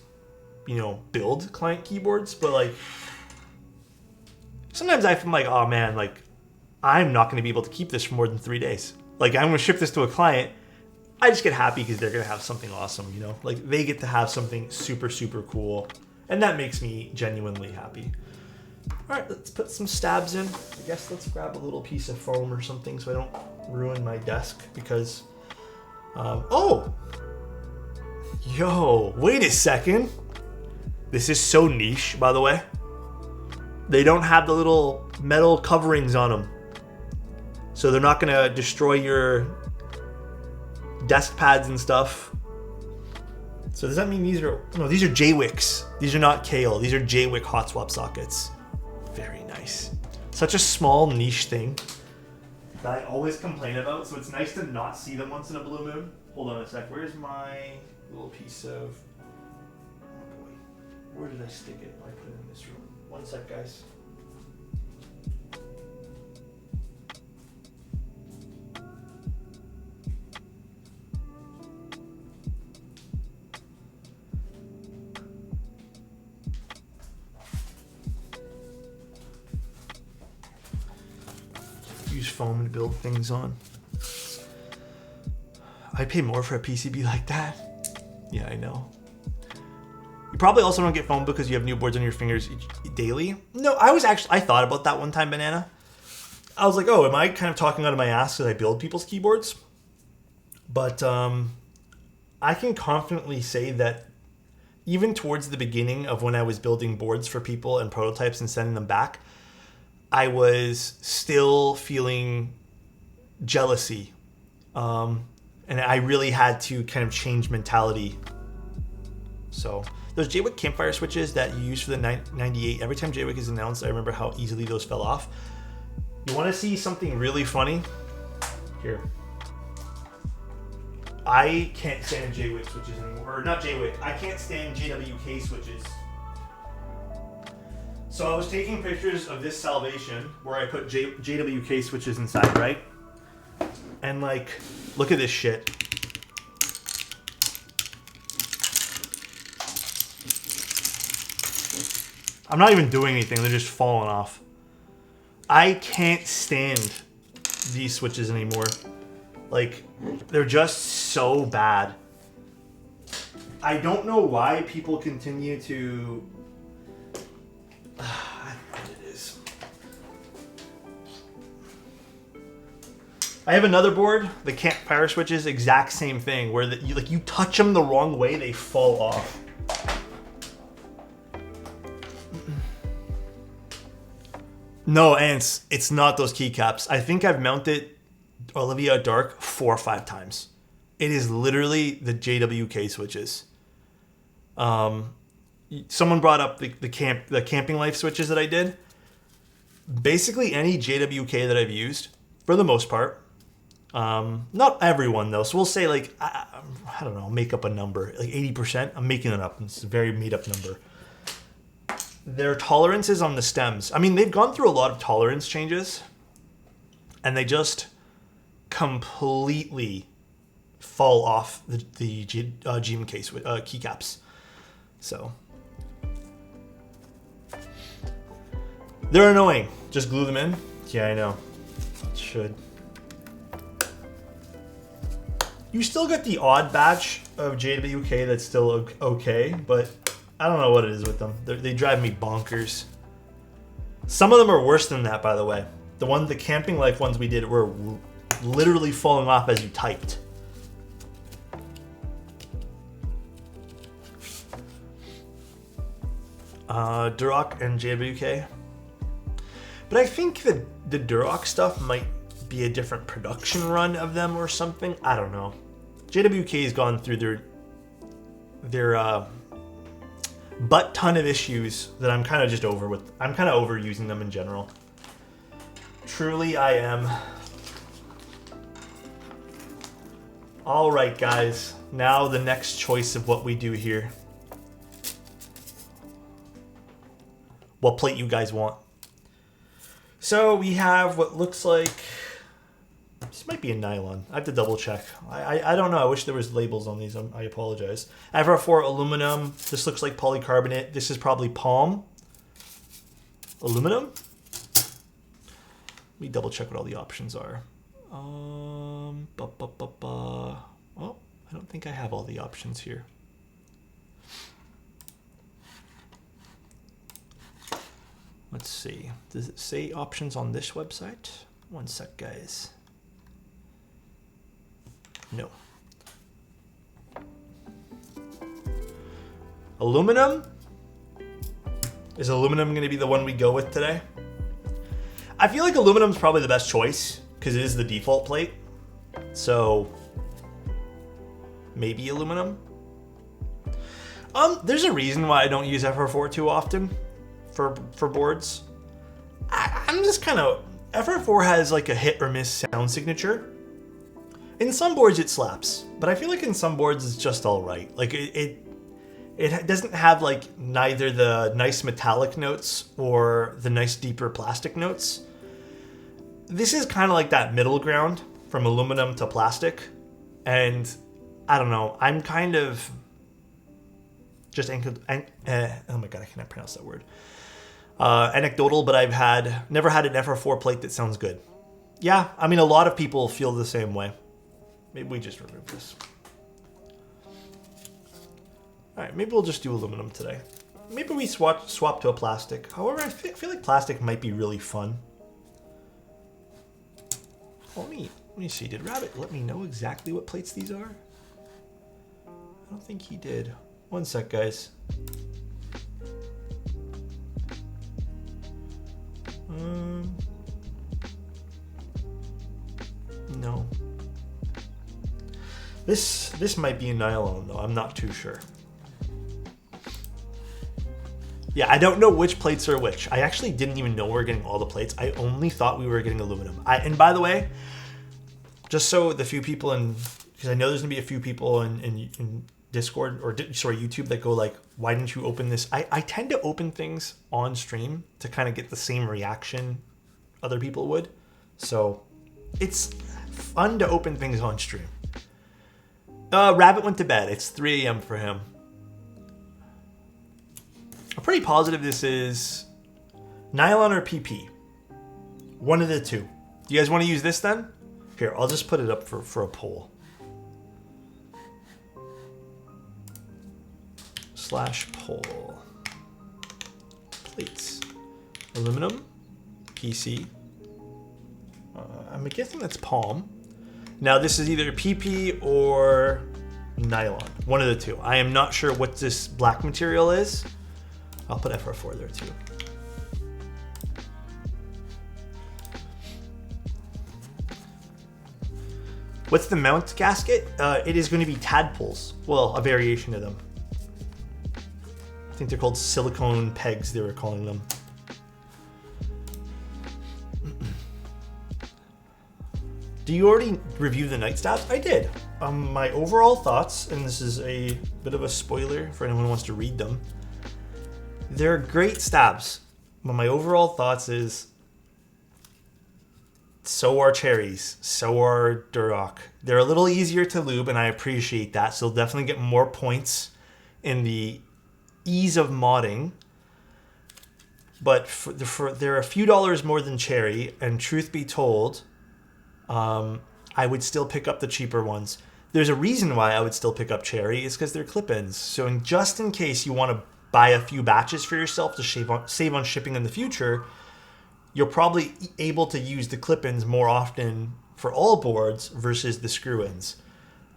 build client keyboards. But like, sometimes I feel like, oh man, like I'm not going to be able to keep this for more than 3 days. Like I'm going to ship this to a client. I just get happy because they're going to have something awesome, Like they get to have something super, super cool. And that makes me genuinely happy. All right, let's put some stabs in. I guess let's grab a little piece of foam or something so I don't ruin my desk because... Yo, wait a second. This is so niche, by the way. They don't have the little metal coverings on them. So they're not going to destroy your desk pads and stuff. So does that mean these are... No, these are J-Wicks. These are not Kale. These are J-Wick hot swap sockets. Very nice. Such a small niche thing that I always complain about. So it's nice to not see them once in a blue moon. Hold on a sec. Where's my little piece of... Oh boy. Where did I stick it? I put it in this room. One sec, guys. Use foam to build things on. I pay more for a PCB like that. Yeah, I know. You probably also don't get foam because you have new boards on your fingers daily. No, I thought about that one time, Banana. I was like, oh, am I kind of talking out of my ass because I build people's keyboards? But I can confidently say that even towards the beginning of when I was building boards for people and prototypes and sending them back, I was still feeling jealousy. And I really had to kind of change mentality. So those J-Wick campfire switches that you use for the 98, every time J-Wick is announced, I remember how easily those fell off. You want to see something really funny? Here. I can't stand J-Wick switches anymore. Or not J-Wick. I can't stand JWK switches. So I was taking pictures of this Salvation where I put JWK switches inside, right? And like, look at this shit. I'm not even doing anything, they're just falling off. I can't stand these switches anymore. Like, they're just so bad. I don't know why people continue to... I have another board, the campfire switches, exact same thing, where you touch them the wrong way, they fall off. No, Ants, it's not those keycaps. I think I've mounted Olivia Dark 4 or 5 times. It is literally the JWK switches. Someone brought up the camping life switches that I did. Basically any JWK that I've used, for the most part, not everyone though, so we'll say like, I don't know, make up a number, like 80%. I'm making it up, it's a very made up number. Their tolerances on the stems, I mean, they've gone through a lot of tolerance changes and they just completely fall off the GMK keycaps. So they're annoying. Just glue them in. Yeah, I know. Should. You still get the odd batch of JWK that's still okay, but I don't know what it is with them. They drive me bonkers. Some of them are worse than that, by the way. The Camping Life ones we did were literally falling off as you typed. Duroc and JWK. But I think that the Duroc stuff might be a different production run of them or something. I don't know. JWK has gone through their butt ton of issues that I'm kind of just over with. I'm kind of overusing them in general. Truly, I am. All right, guys. Now the next choice of what we do here. What plate you guys want? So we have what looks like, this might be a nylon. I have to double check. I don't know. I wish there was labels on these. I apologize. FR4 aluminum. This looks like polycarbonate. This is probably palm. Aluminum? Let me double check what all the options are. Oh, I don't think I have all the options here. Let's see. Does it say options on this website? One sec, guys. No. Aluminum? Is aluminum going to be the one we go with today? I feel like aluminum's probably the best choice because it is the default plate. So maybe aluminum. There's a reason why I don't use FR4 too often for boards. I'm just kind of, FR4 has like a hit or miss sound signature. In some boards it slaps, but I feel like in some boards it's just all right. Like it doesn't have like neither the nice metallic notes or the nice deeper plastic notes. This is kind of like that middle ground from aluminum to plastic. And I don't know, I'm kind of just, oh my God, I cannot pronounce that word. Anecdotal, but I've never had an FR4 plate that sounds good. Yeah, I mean, a lot of people feel the same way. Maybe we just remove this. All right, maybe we'll just do aluminum today. Maybe we swap to a plastic. However, I feel like plastic might be really fun. Oh, let me see. Did Rabbit let me know exactly what plates these are? I don't think he did. One sec, guys. No. This might be a nylon though. I'm not too sure. Yeah, I don't know which plates are which. I actually didn't even know we were getting all the plates. I only thought we were getting aluminum. And by the way, just so the few people because I know there's gonna be a few people in Discord or YouTube that go like, why didn't you open this? I tend to open things on stream to kind of get the same reaction other people would. So it's fun to open things on stream. Rabbit went to bed. It's 3 a.m. for him. I'm pretty positive this is nylon or PP. One of the two. Do you guys want to use this then? Here, I'll just put it up for a poll. /poll. Plates. Aluminum. PC. I'm guessing that's palm. Now this is either PP or nylon. One of the two. I am not sure what this black material is. I'll put FR4 there too. What's the mount gasket? It is going to be tadpoles. Well, a variation of them. I think they're called silicone pegs, they were calling them. Do you already review the night stabs? I did. My overall thoughts, and this is a bit of a spoiler for anyone who wants to read them. They're great stabs, but my overall thoughts is so are cherries, so are Duroc. They're a little easier to lube, and I appreciate that, so they'll definitely get more points in the ease of modding. But they're a few dollars more than cherry, and truth be told, I would still pick up the cheaper ones. There's a reason why I would still pick up cherry, is because they're clip-ins. So just in case you want to buy a few batches for yourself to save on shipping in the future, you're probably able to use the clip-ins more often for all boards versus the screw-ins.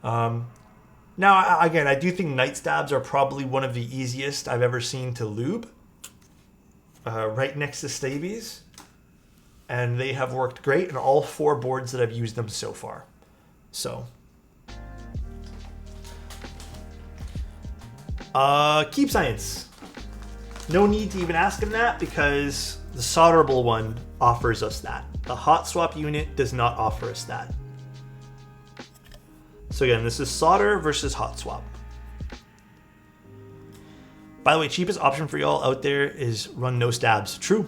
Now, again, I do think night stabs are probably one of the easiest I've ever seen to lube. Right next to stabies. And they have worked great in all 4 boards that I've used them so far. So. Keep Science. No need to even ask him that because the solderable one offers us that. The hot swap unit does not offer us that. So again, this is solder versus hot swap. By the way, cheapest option for y'all out there is run no stabs. True.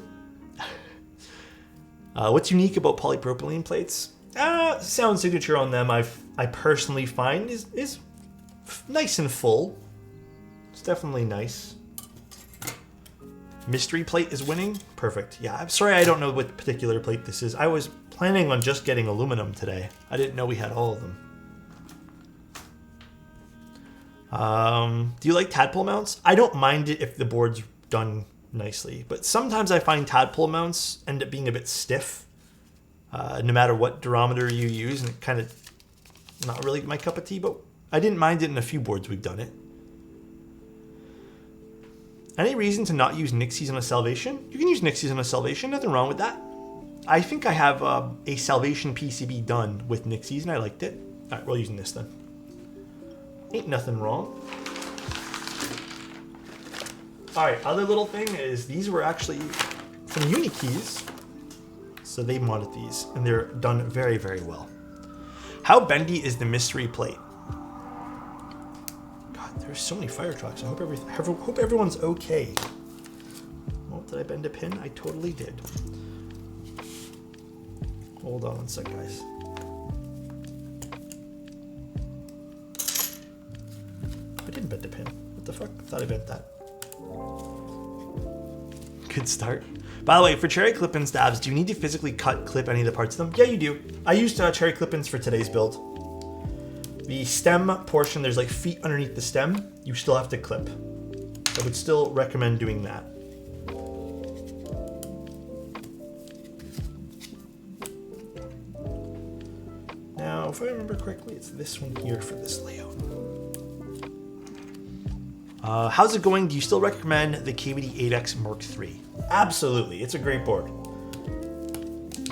What's unique about polypropylene plates? Sound signature on them I personally find is nice and full. It's definitely nice. Mystery plate is winning. Perfect. Yeah, I'm sorry I don't know what particular plate this is. I was planning on just getting aluminum today. I didn't know we had all of them. Do you like tadpole mounts? I don't mind it if the board's done nicely, but sometimes I find tadpole mounts end up being a bit stiff, no matter what durometer you use, and it kind of not really my cup of tea, but I didn't mind it in a few boards we've done it. Any reason to not use Nixies on a Salvation? You can use Nixies on a Salvation, nothing wrong with that. I think I have a Salvation PCB done with Nixies and I liked it. All right, we're using this then. Ain't nothing wrong. All right, other little thing is these were actually from Unikeys. So they modded these and they're done very, very well. How bendy is the mystery plate? God, there's so many fire trucks. I hope everyone's okay. Oh, did I bend a pin? I totally did. Hold on one sec, guys. I didn't bend a pin. What the fuck? I thought I bent that. Good start. By the way, for cherry clip-in stabs, do you need to physically clip any of the parts of them? Yeah, you do. I used cherry clip-ins for today's build. The stem portion, there's like feet underneath the stem. You still have to clip. I would still recommend doing that. Now, if I remember correctly, it's this one here for this layout. How's it going? Do you still recommend the KVD 8X Mark III? Absolutely, it's a great board.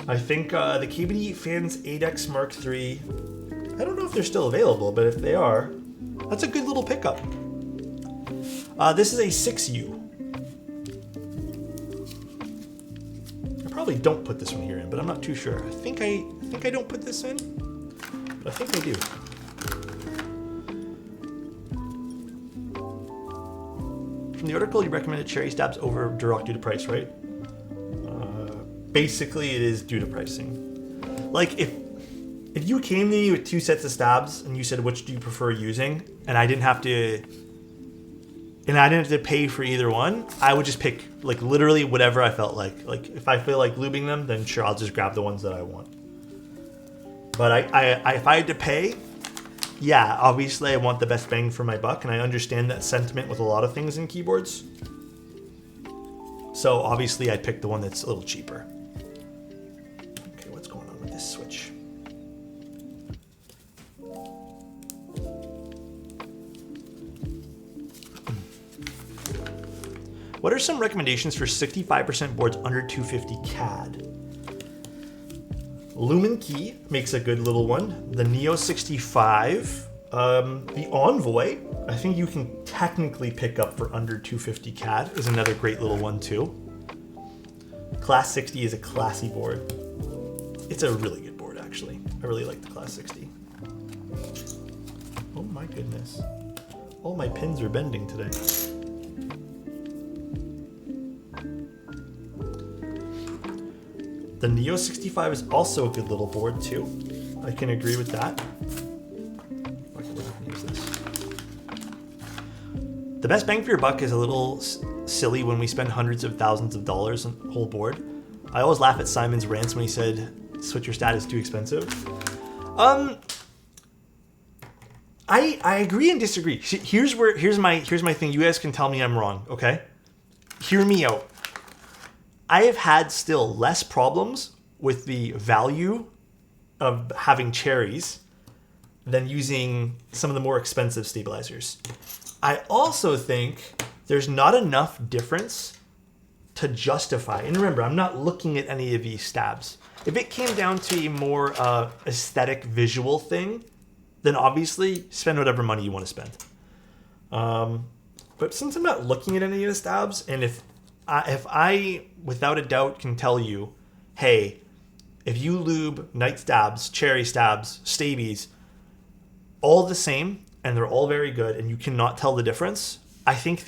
I think the KVD Fans 8X Mark III, I don't know if they're still available, but if they are, that's a good little pickup. This is a 6U. I probably don't put this one here in, but I'm not too sure. I think I don't put this in, but I think I do. From the article, you recommended cherry stabs over Duroc due to price, right? Basically, it is due to pricing. Like, if you came to me with 2 sets of stabs and you said, which do you prefer using? And I didn't have to pay for either one, I would just pick, like, literally whatever I felt like. Like, if I feel like lubing them, then sure, I'll just grab the ones that I want. But if I had to pay, yeah, obviously I want the best bang for my buck, and I understand that sentiment with a lot of things in keyboards. So obviously I'd pick the one that's a little cheaper. Okay, what's going on with this switch? What are some recommendations for 65% boards under 250 CAD? Lumen Key makes a good little one. The Neo 65, the Envoy, I think you can technically pick up for under 250 CAD, is another great little one too. Class 60 is a classy board. It's a really good board, actually. I really like the Class 60. Oh my goodness. All my pins are bending today. The Neo 65 is also a good little board too. I can agree with that. We're not gonna use this. The best bang for your buck is a little silly when we spend hundreds of thousands of dollars on a whole board. I always laugh at Simon's rants when he said, switch your stat is too expensive. I agree and disagree. Here's my thing. You guys can tell me I'm wrong, okay? Hear me out. I have had still less problems with the value of having cherries than using some of the more expensive stabilizers. I also think there's not enough difference to justify. And remember, I'm not looking at any of these stabs. If it came down to a more aesthetic visual thing, then obviously spend whatever money you want to spend. But since I'm not looking at any of the stabs, and if I without a doubt can tell you, hey, if you lube night stabs, cherry stabs, stabies, all the same, and they're all very good, and you cannot tell the difference, I think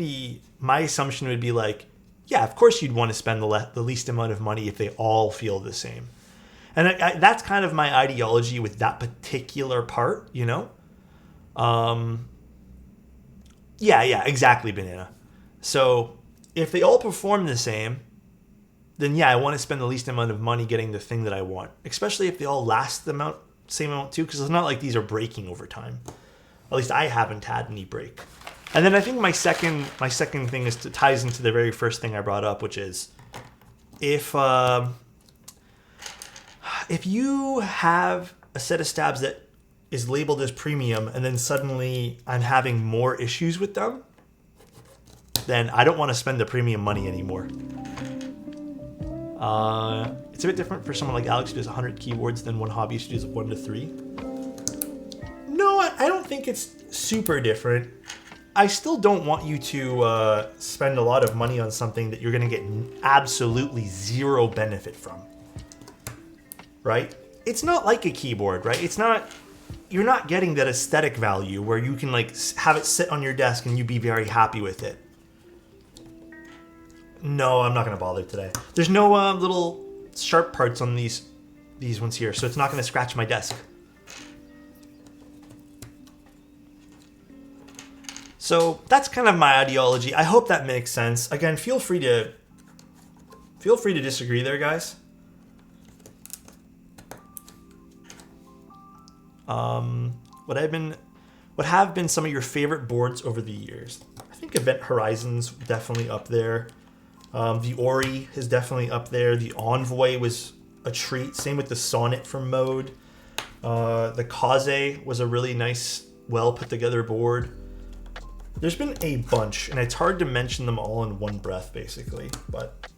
my assumption would be like, yeah, of course you'd want to spend the least amount of money if they all feel the same. And that's kind of my ideology with that particular part, you know? Yeah, exactly, Banana. So if they all perform the same, then yeah, I want to spend the least amount of money getting the thing that I want, especially if they all last the same amount too, because it's not like these are breaking over time. At least I haven't had any break. And then I think my second thing ties into the very first thing I brought up, which is if you have a set of stabs that is labeled as premium and then suddenly I'm having more issues with them, then I don't want to spend the premium money anymore. It's a bit different for someone like Alex who does 100 keyboards than one hobbyist who does 1 to 3. No, I don't think it's super different. I still don't want you to spend a lot of money on something that you're going to get absolutely zero benefit from. Right? It's not like a keyboard, right? You're not getting that aesthetic value where you can like have it sit on your desk and you be very happy with it. No, I'm not going to bother today. There's no little sharp parts on these ones here, so it's not going to scratch my desk. So that's kind of my ideology. I hope that makes sense. Again, feel free to disagree there, guys. What have been some of your favorite boards over the years? I think Event Horizon's definitely up there. The Ori is definitely up there. The Envoy was a treat. Same with the Sonnet from Mode. The Kaze was a really nice, well put together board. There's been a bunch, and it's hard to mention them all in one breath, basically. But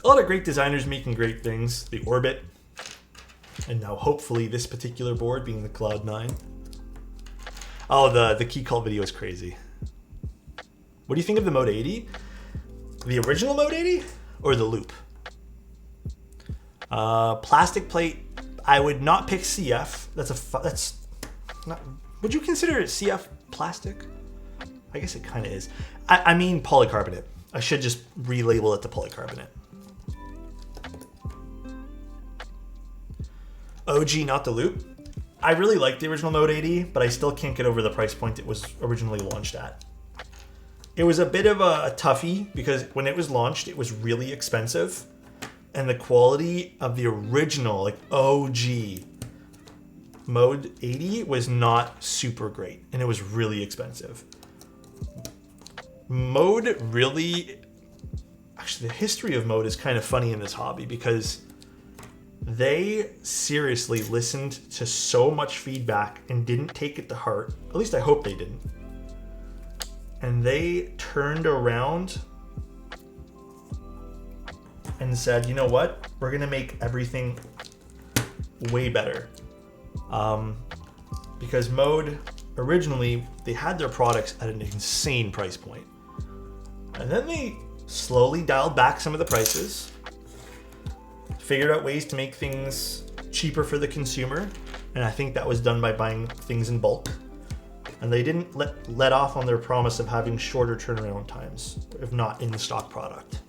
a lot of great designers making great things. The Orbit, and now hopefully this particular board being the Cloudnine. Oh, the key cult video is crazy. What do you think of the Mode 80? The original Mode 80 or the Loop? Plastic plate. I would not pick CF. That's not. Would you consider it CF plastic? I guess it kind of is. I mean polycarbonate. I should just relabel it to polycarbonate. OG, not the Loop. I really like the original Mode 80, but I still can't get over the price point it was originally launched at. It was a bit of a toughie because when it was launched, it was really expensive. And the quality of the original, like OG Mode 80 was not super great. And it was really expensive. Mode really... Actually, the history of Mode is kind of funny in this hobby because they seriously listened to so much feedback and didn't take it to heart. At least I hope they didn't. And they turned around and said, you know what? We're going to make everything way better. Because Mode, originally, they had their products at an insane price point. And then they slowly dialed back some of the prices, figured out ways to make things cheaper for the consumer. And I think that was done by buying things in bulk. And they didn't let off on their promise of having shorter turnaround times, if not in the stock product.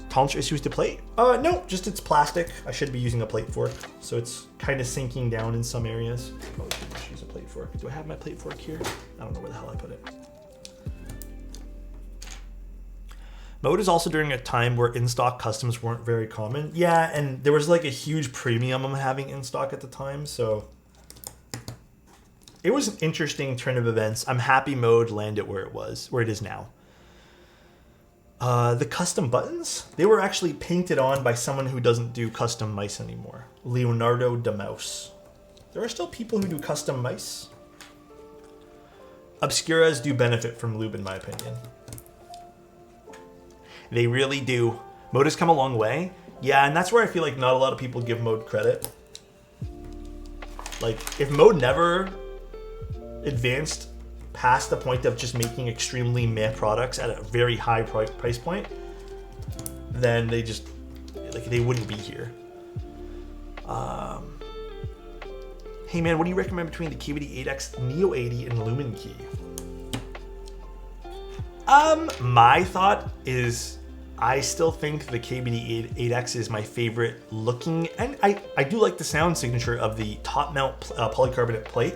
Tolerance issues to plate? No, just it's plastic. I should be using a plate fork, so it's kind of sinking down in some areas. Probably should just use a plate fork. Do I have my plate fork here? I don't know where the hell I put it. Mode is also during a time where in-stock customs weren't very common. Yeah, and there was like a huge premium on having in-stock at the time, so it was an interesting turn of events. I'm happy Mode landed where it is now. The custom buttons, they were actually painted on by someone who doesn't do custom mice anymore. Leonardo da Mouse. There are still people who do custom mice. Obscuras do benefit from lube, in my opinion. They really do. Mode has come a long way. Yeah, and that's where I feel like not a lot of people give Mode credit. Like, if Mode never advanced past the point of just making extremely meh products at a very high price point, then they just, like, they wouldn't be here. Hey man, what do you recommend between the KBD8X Neo 80 and Lumen Key? My thought is I still think the KBD8X is my favorite looking, and I do like the sound signature of the top mount polycarbonate plate.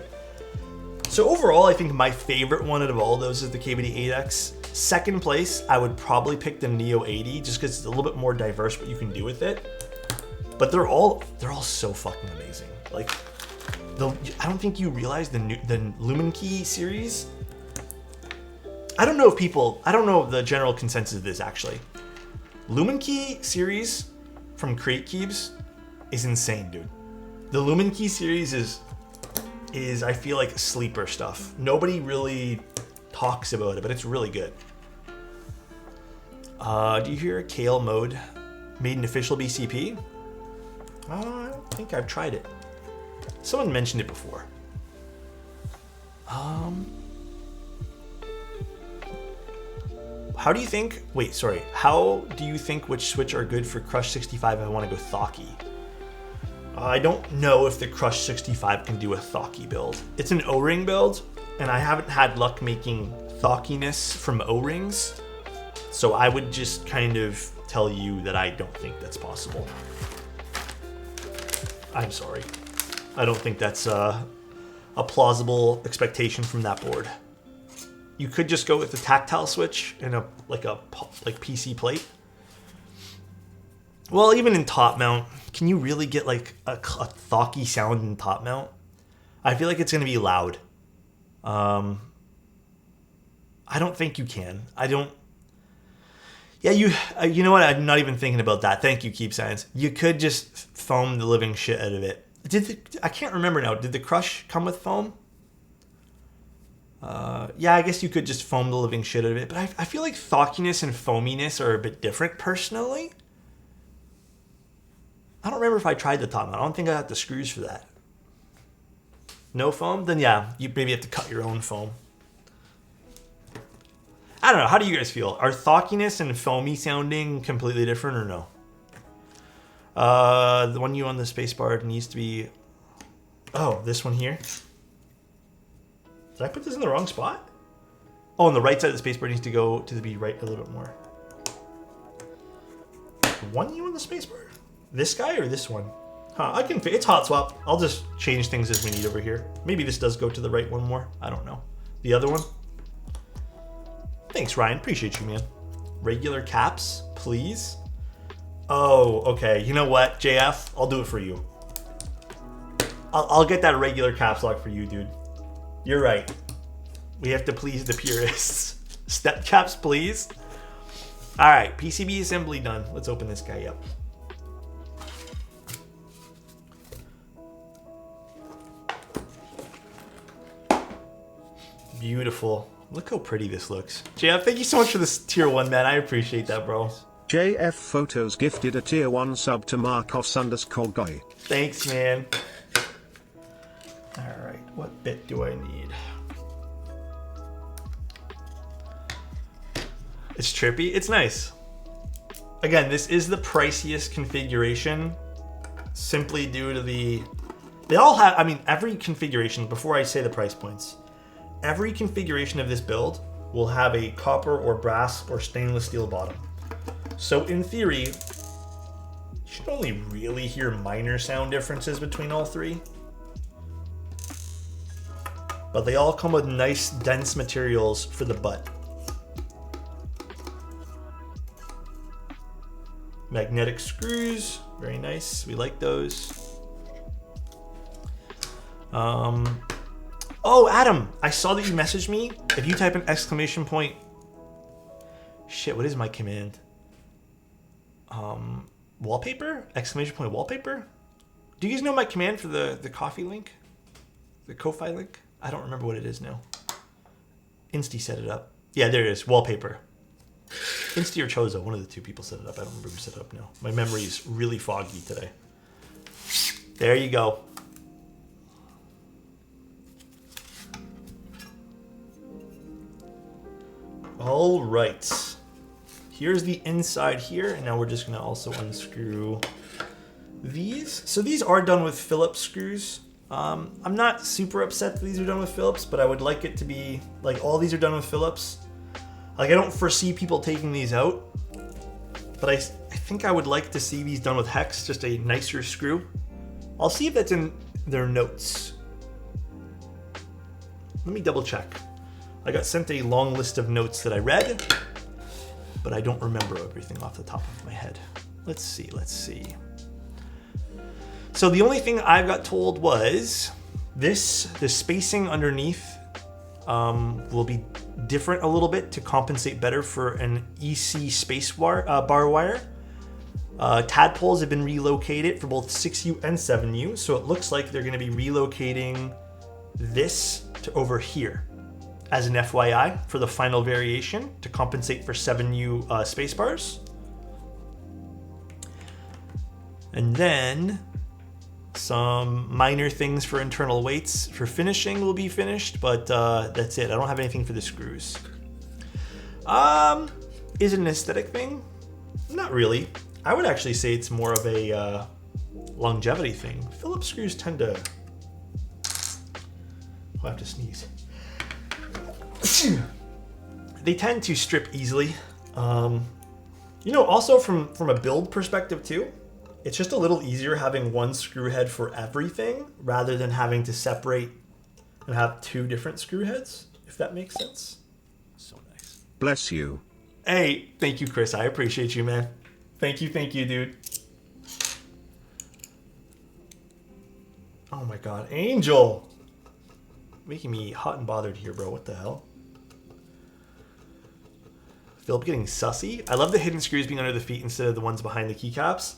So overall, I think my favorite one out of all those is the KBD8X. Second place, I would probably pick the Neo 80 just because it's a little bit more diverse what you can do with it. But they're all so fucking amazing. Like, I don't think you realize the Lumen Key series. I don't know if the general consensus of this actually. Lumen Key series from Crate Keeps is insane, dude. The Lumen Key series is I feel like sleeper stuff. Nobody really talks about it, but it's really good. Do you hear a Kale Mode made an official BCP? I don't think I've tried it. Someone mentioned it before. How do you think which Switch are good for Crush 65 if I want to go Thocky? I don't know if the Crush 65 can do a Thocky build. It's an O-ring build, and I haven't had luck making Thockiness from O-rings, so I would just kind of tell you that I don't think that's possible. I'm sorry. I don't think that's a plausible expectation from that board. You could just go with the tactile switch and a PC plate. Well, even in top mount, can you really get like a Thocky sound in top mount? I feel like it's going to be loud. I don't think you can. Yeah, you know what? I'm not even thinking about that. Thank you, Keep Science. You could just foam the living shit out of it. I can't remember now. Did the Crush come with foam? Yeah, I guess you could just foam the living shit out of it. But I feel like Thockiness and foaminess are a bit different, personally. I don't remember if I tried the top mount. I don't think I got the screws for that. No foam? Then yeah, you maybe have to cut your own foam. I don't know. How do you guys feel? Are Thockiness and foamy sounding completely different or no? The one you on the spacebar needs to be... Oh, this one here? Did I put this in the wrong spot? Oh, on the right side of the spacebar needs to go to the right a little bit more. One you on the spacebar? This guy or this one? Huh, it's hot swap. I'll just change things as we need over here. Maybe this does go to the right one more. I don't know. The other one? Thanks, Ryan. Appreciate you, man. Regular caps, please. Oh, okay. You know what, JF? I'll do it for you. I'll get that regular caps lock for you, dude. You're right. We have to please the purists. Step caps, please. All right, PCB assembly done. Let's open this guy up. Beautiful. Look how pretty this looks. JF, thank you so much for this tier 1, man. I appreciate that, bro. JF Photos gifted a tier 1 sub to Marcos_Goy. Thanks, man. All right, what bit do I need? It's trippy. It's nice. Again, this is the priciest configuration simply due to they all have, I mean, every configuration, before I say the price points, every configuration of this build will have a copper or brass or stainless steel bottom. So in theory, you should only really hear minor sound differences between all three. But they all come with nice, dense materials for the butt. magnetic screws. Very nice. We like those. Oh, Adam, I saw that you messaged me. If you type an exclamation point, shit, what is my command? Wallpaper? Exclamation point wallpaper? Do you guys know my command for the coffee link? The Ko-Fi link? I don't remember what it is now. Insty set it up. Yeah, there it is. Wallpaper. Insty or Chozo, one of the two people set it up. I don't remember who set it up now. My memory is really foggy today. There you go. All right. Here's the inside here, and now we're just gonna also unscrew these. So these are done with Phillips screws. I'm not super upset that these are done with Phillips, but I would like it to be like all these are done with Phillips. Like I don't foresee people taking these out, but I think I would like to see these done with hex, just a nicer screw. I'll see if that's in their notes. Let me double check. I got sent a long list of notes that I read, but I don't remember everything off the top of my head. Let's see. So the only thing I got told was the spacing underneath will be different a little bit to compensate better for an EC space bar wire. Tadpoles have been relocated for both 6U and 7U, so it looks like they're going to be relocating this to over here as an FYI for the final variation to compensate for 7U space bars. And then some minor things for internal weights for finishing will be finished, but that's it. I don't have anything for the screws. Is it an aesthetic thing? Not really. I would actually say it's more of a longevity thing. Phillips screws tend to... I'll have to sneeze. They tend to strip easily. Also from a build perspective too, it's just a little easier having one screw head for everything rather than having to separate and have two different screw heads, if that makes sense. So nice. Bless you. Hey, thank you, Chris. I appreciate you, man. Thank you, dude. Oh my God, Angel. Making me hot and bothered here, bro. What the hell? Philip getting sussy. I love the hidden screws being under the feet instead of the ones behind the keycaps.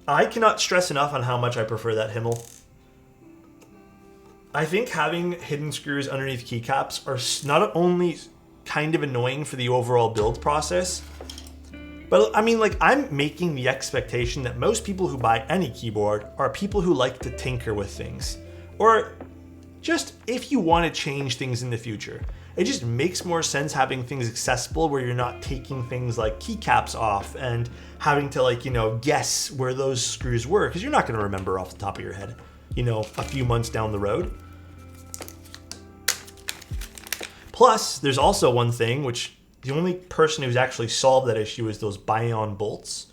I cannot stress enough on how much I prefer that Himmel. I think having hidden screws underneath keycaps are not only kind of annoying for the overall build process, but I mean, like, I'm making the expectation that most people who buy any keyboard are people who like to tinker with things. Or just if you want to change things in the future. It just makes more sense having things accessible where you're not taking things like keycaps off and having to guess where those screws were, because you're not going to remember off the top of your head, a few months down the road. Plus, there's also one thing, which the only person who's actually solved that issue is those Bion bolts.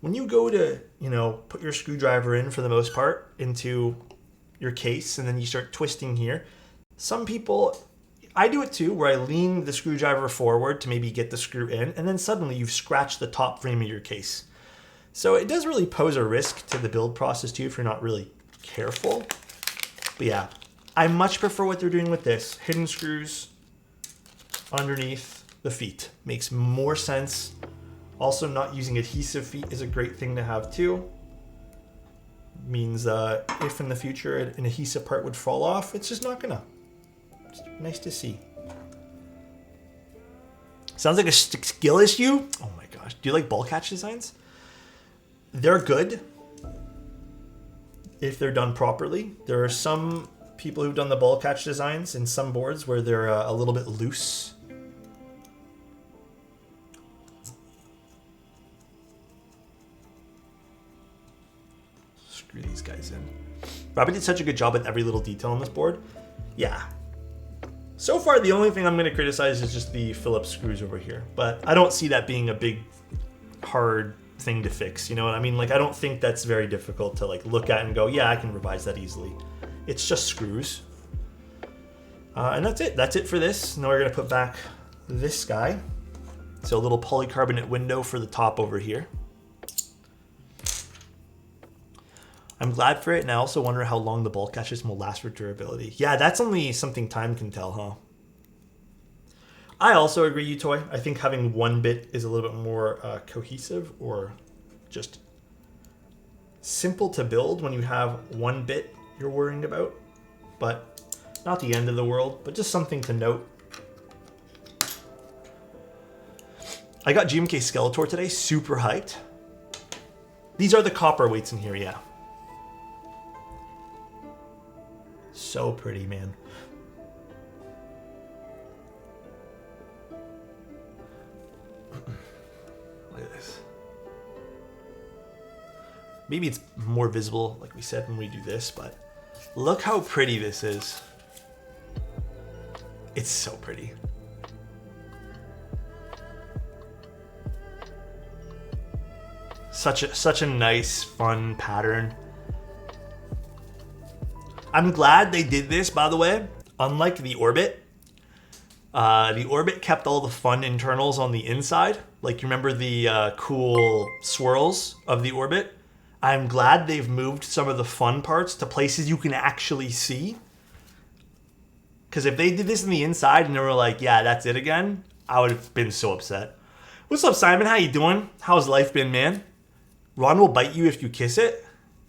When you go to, put your screwdriver in, for the most part, into your case, and then you start twisting here, some people... I do it too, where I lean the screwdriver forward to maybe get the screw in, and then suddenly you've scratched the top frame of your case. So it does really pose a risk to the build process too if you're not really careful. But yeah, I much prefer what they're doing with this. Hidden screws underneath the feet. Makes more sense. Also, not using adhesive feet is a great thing to have too. Means if in the future an adhesive part would fall off, it's just not gonna. It's nice to see. Sounds like a skill issue. Oh my gosh. Do you like ball catch designs? They're good if they're done properly. There are some people who've done the ball catch designs in some boards where they're a little bit loose. Screw these guys in. Robbie did such a good job with every little detail on this board. Yeah. So far, the only thing I'm going to criticize is just the Phillips screws over here. But I don't see that being a big, hard thing to fix. You know what I mean? Like, I don't think that's very difficult to look at and go, yeah, I can revise that easily. It's just screws. And that's it. That's it for this. Now we're going to put back this guy. So a little polycarbonate window for the top over here. I'm glad for it, and I also wonder how long the ball catches will last for durability. Yeah, that's only something time can tell, huh? I also agree, Utoy. I think having one bit is a little bit more cohesive, or just simple to build when you have one bit you're worrying about. But not the end of the world, but just something to note. I got GMK Skeletor today, super hyped. These are the copper weights in here, yeah. So pretty, man. Look at this. Maybe it's more visible, like we said, when we do this, but look how pretty this is. It's so pretty. Such a nice, fun pattern. I'm glad they did this, by the way. Unlike the Orbit. The Orbit kept all the fun internals on the inside. Like, you remember the cool swirls of the Orbit? I'm glad they've moved some of the fun parts to places you can actually see. Because if they did this in the inside and they were like, yeah, that's it again, I would have been so upset. What's up, Simon? How you doing? How's life been, man? Ron will bite you if you kiss it.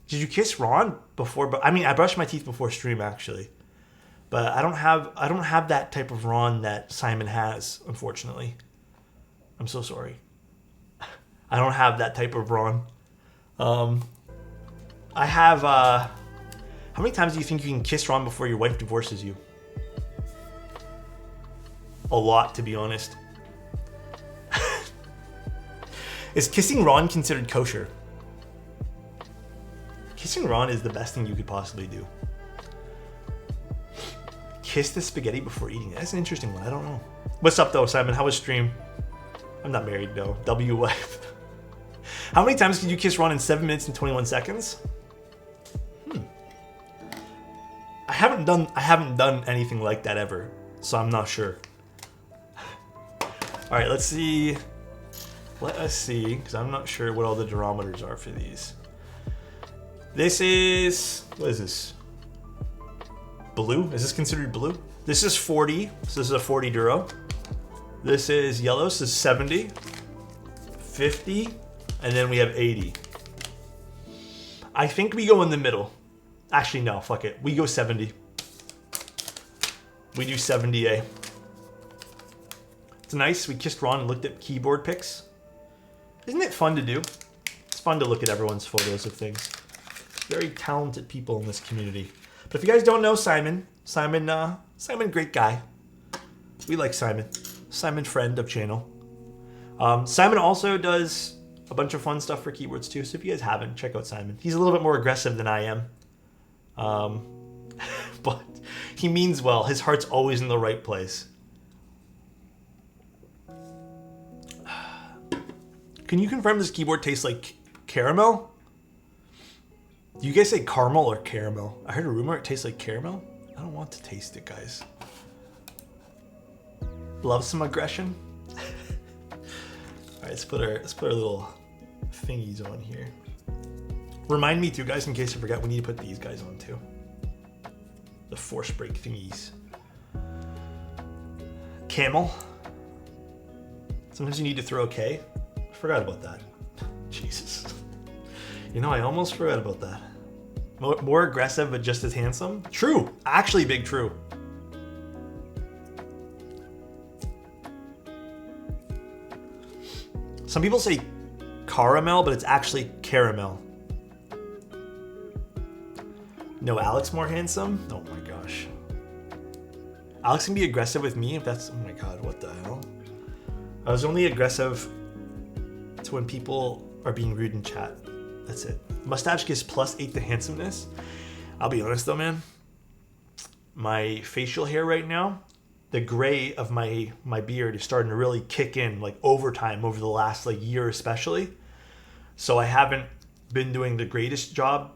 Did you kiss Ron before? But I mean, I brushed my teeth before stream, actually. But I don't have that type of Ron that Simon has, unfortunately. I'm so sorry. I don't have that type of Ron. I have, how many times do you think you can kiss Ron before your wife divorces you? A lot, to be honest. Is kissing Ron considered kosher? Kissing Ron is the best thing you could possibly do. Kiss the spaghetti before eating it. That's an interesting one. I don't know. What's up, though, Simon? How was stream? I'm not married, though. WF. How many times can you kiss Ron in 7 minutes and 21 seconds? I haven't done anything like that ever, so I'm not sure. All right, let's see. Let us see, because I'm not sure what all the durometers are for these. This is, what is this? Blue? Is this considered blue? This is 40, so this is a 40 duro. This is yellow, so this is 70, 50, and then we have 80. I think we go in the middle. Actually, no, fuck it. We go 70. We do 70A. It's nice. We kissed Ron and looked at keyboard pics. Isn't it fun to do? It's fun to look at everyone's photos of things. Very talented people in this community. But if you guys don't know Simon, great guy. We like Simon. Simon, friend of channel. Simon also does a bunch of fun stuff for keyboards too. So if you guys haven't, check out Simon. He's a little bit more aggressive than I am. But he means well. His heart's always in the right place. Can you confirm this keyboard tastes like caramel? Do you guys say caramel or caramel? I heard a rumor it tastes like caramel. I don't want to taste it, guys. Love some aggression. All right, let's put our little thingies on here. Remind me too, guys, in case I forget, we need to put these guys on too. The force break thingies. Camel. Sometimes you need to throw a K. I forgot about that. Jesus. You know, I almost forgot about that. More aggressive, but just as handsome. True. Actually, big true. Some people say caramel, but it's actually caramel. No, Alex more handsome? Oh my gosh. Alex can be aggressive with me if that's... Oh my god, what the hell? I was only aggressive to when people are being rude in chat. That's it. Mustache gives +8 to handsomeness. I'll be honest though, man. My facial hair right now, the gray of my beard is starting to really kick in like overtime over the last like year especially. So I haven't been doing the greatest job,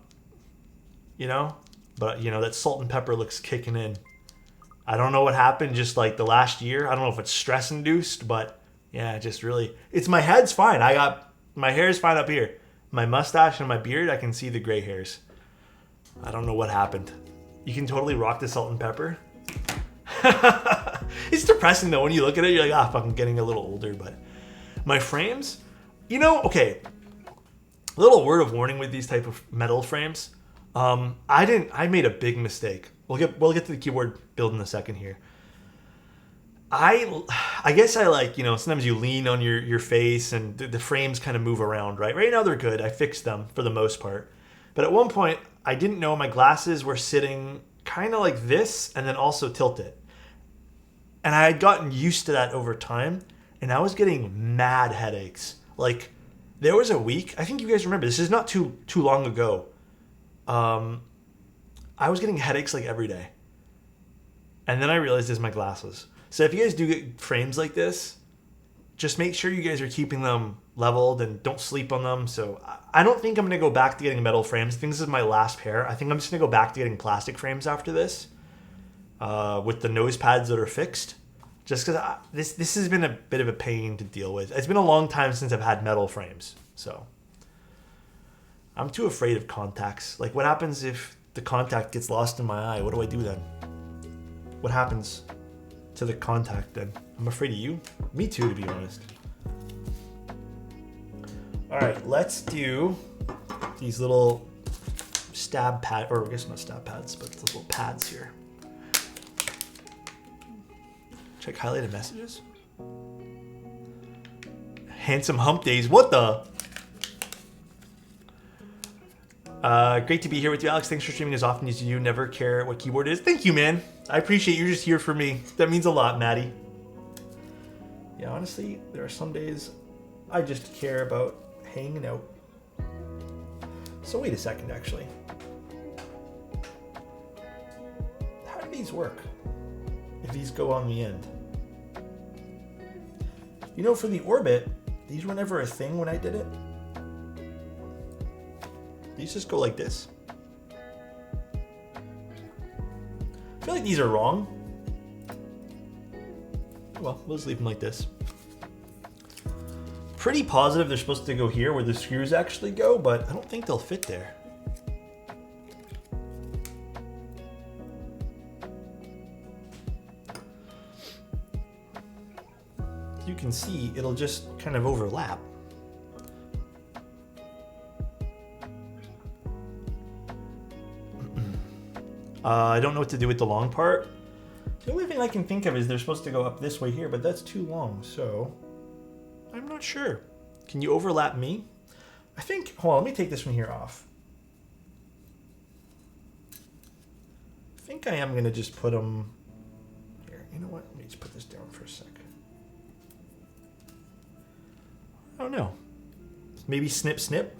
you know, but you know, that salt and pepper looks kicking in. I don't know what happened just like the last year. I don't know if it's stress induced, but Yeah, just really, it's my head's fine. My hair is fine up here. My mustache and my beard, I can see the gray hairs. I don't know what happened. You can totally rock the salt and pepper. It's depressing though when you look at it. You're like, fuck, I'm getting a little older. But my frames, okay. A little word of warning with these type of metal frames. I made a big mistake. We'll get to the keyboard build in a second here. I guess I like, sometimes you lean on your face and the frames kind of move around, right? Right now they're good. I fixed them for the most part. But at one point, I didn't know my glasses were sitting kind of like this and then also tilted. And I had gotten used to that over time, and I was getting mad headaches. Like, there was a week, I think you guys remember, this is not too long ago. I was getting headaches like every day. And then I realized it's my glasses. So if you guys do get frames like this, just make sure you guys are keeping them leveled and don't sleep on them. So I don't think I'm going to go back to getting metal frames. I think this is my last pair. I think I'm just going to go back to getting plastic frames after this, with the nose pads that are fixed. Just because this has been a bit of a pain to deal with. It's been a long time since I've had metal frames. So I'm too afraid of contacts. Like, what happens if the contact gets lost in my eye? What do I do then? What happens to the contact then? I'm afraid of you. Me too, to be honest. All right, let's do these little stab pad, or I guess not stab pads, but the little pads here. Check highlighted messages. Handsome hump days. What the? Great to be here with you, Alex. Thanks for streaming as often as you do. Never care what keyboard is. Thank you, man. I appreciate you just here for me. That means a lot, Maddie. Yeah, honestly, there are some days I just care about hanging out. So wait a second, actually. How do these work? If these go on the end. For the orbit, these were never a thing when I did it. These just go like this. I feel like these are wrong. Well, we'll just leave them like this. Pretty positive they're supposed to go here where the screws actually go, but I don't think they'll fit there. You can see it'll just kind of overlap. I don't know what to do with the long part. The only thing I can think of is they're supposed to go up this way here, but that's too long, so I'm not sure. Can you overlap me? I think, hold on, let me take this one here off. I think I am going to just put them here. You know what? Let me just put this down for a sec. I don't know. Maybe snip, snip.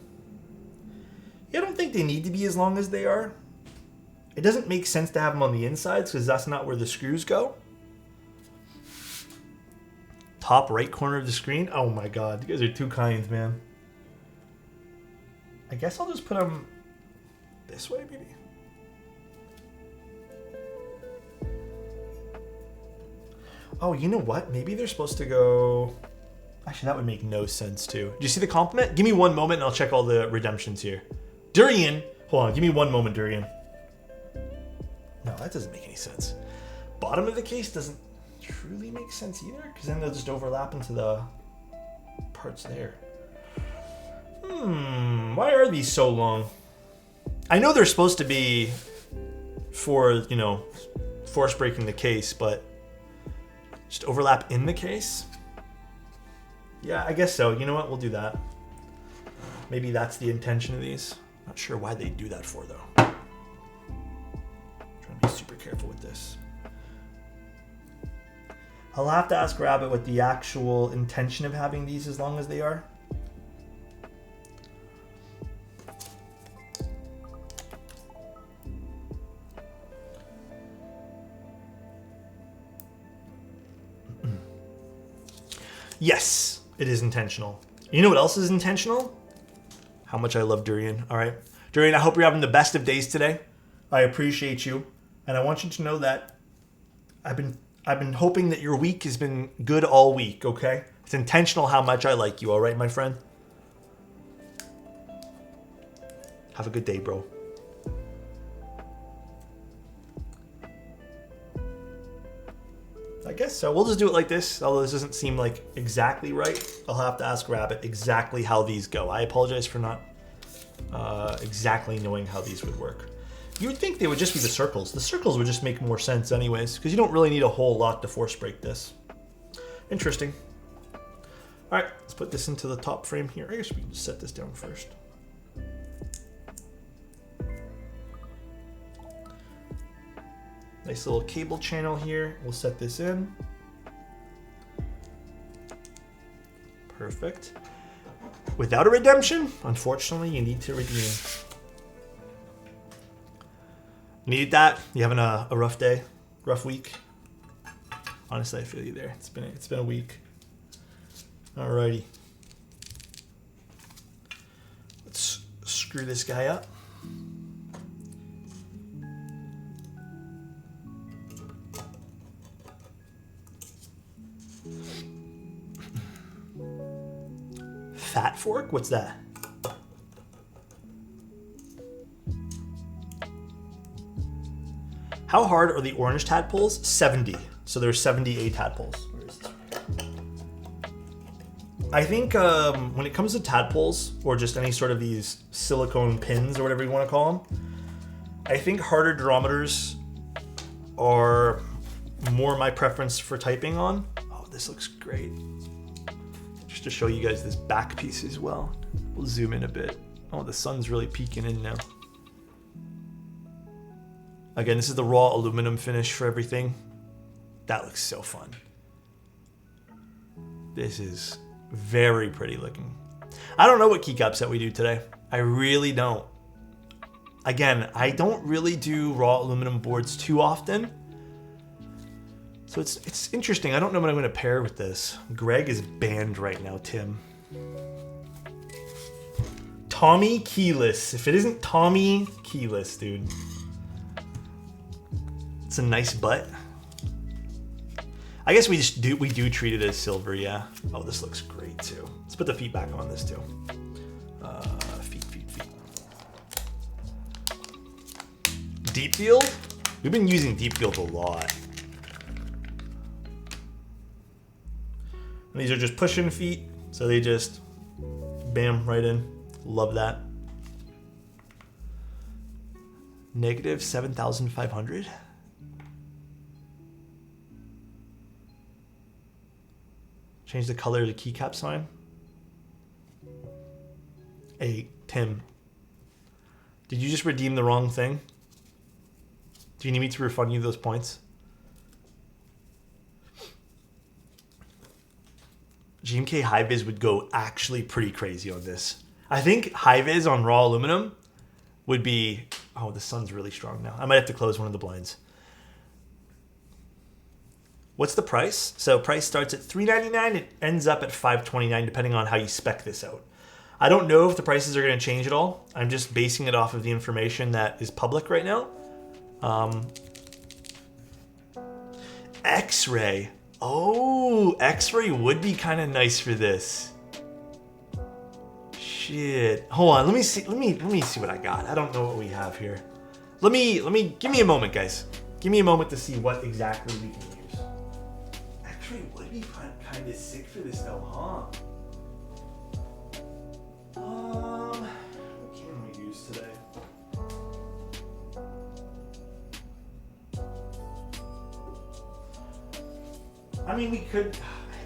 Yeah, I don't think they need to be as long as they are. It doesn't make sense to have them on the insides because that's not where the screws go. Top right corner of the screen. Oh my god, you guys are too kind, man. I guess I'll just put them this way, maybe. Oh, you know what? Maybe they're supposed to go... Actually, that would make no sense, too. Do you see the compliment? Give me one moment and I'll check all the redemptions here. Durian! Hold on, give me one moment, Durian. No, that doesn't make any sense. Bottom of the case doesn't truly make sense either, because then they'll just overlap into the parts there. Why are these so long? I know they're supposed to be for, force breaking the case, but just overlap in the case? Yeah, I guess so. You know what? We'll do that. Maybe that's the intention of these. Not sure why they do that for, though. Trying to be super careful with this. I'll have to ask Rabbit what the actual intention of having these as long as they are. Yes, it is intentional. You know what else is intentional? How much I love Durian. All right. Durian, I hope you're having the best of days today. I appreciate you. And I want you to know that I've been hoping that your week has been good all week, okay? It's intentional how much I like you, all right, my friend? Have a good day, bro. I guess so. We'll just do it like this, although this doesn't seem like exactly right. I'll have to ask Rabbit exactly how these go. I apologize for not exactly knowing how these would work. You would think they would just be the circles. The circles would just make more sense anyways, because you don't really need a whole lot to force break this. Interesting. All right, let's put this into the top frame here. I guess we can just set this down first. Nice little cable channel here. We'll set this in. Perfect. Without a redemption, unfortunately, you need to redeem. Needed that? You having a rough day? Rough week? Honestly, I feel you there. It's been a week. Alrighty. Let's screw this guy up. Fat fork? What's that? How hard are the orange tadpoles? 70. So there's 78 tadpoles. Where is this? I think when it comes to tadpoles, or just any sort of these silicone pins or whatever you want to call them, I think harder durometers are more my preference for typing on. Oh, this looks great. Just to show you guys this back piece as well. We'll zoom in a bit. Oh, the sun's really peeking in now. Again, this is the raw aluminum finish for everything. That looks so fun. This is very pretty looking. I don't know what keycap set we do today. I really don't. Again, I don't really do raw aluminum boards too often. So it's interesting. I don't know what I'm going to pair with this. Greg is banned right now, Tim. Tommy keyless. If it isn't Tommy keyless, dude. It's a nice butt. I guess we do treat it as silver, yeah. Oh, this looks great too. Let's put the feet back on this too. Feet. Deep field? We've been using deep field a lot. And these are just push-in feet, so they just bam right in. Love that. Negative 7,500. Change the color to keycap sign. Hey, Tim. Did you just redeem the wrong thing? Do you need me to refund you those points? GMK high-vis would go actually pretty crazy on this. I think high-vis on raw aluminum would be... Oh, the sun's really strong now. I might have to close one of the blinds. What's the price? So price starts at $399. It ends up at $529 depending on how you spec this out. I don't know if the prices are going to change at all. I'm just basing it off of the information that is public right now. X-ray. Oh, X-ray would be kind of nice for this. Shit. Hold on. Let me see. Let me see what I got. I don't know what we have here. Give me a moment, guys. Give me a moment to see what exactly we can use. X-ray would be kind of sick for this though, huh? What can we use today? I mean, we could.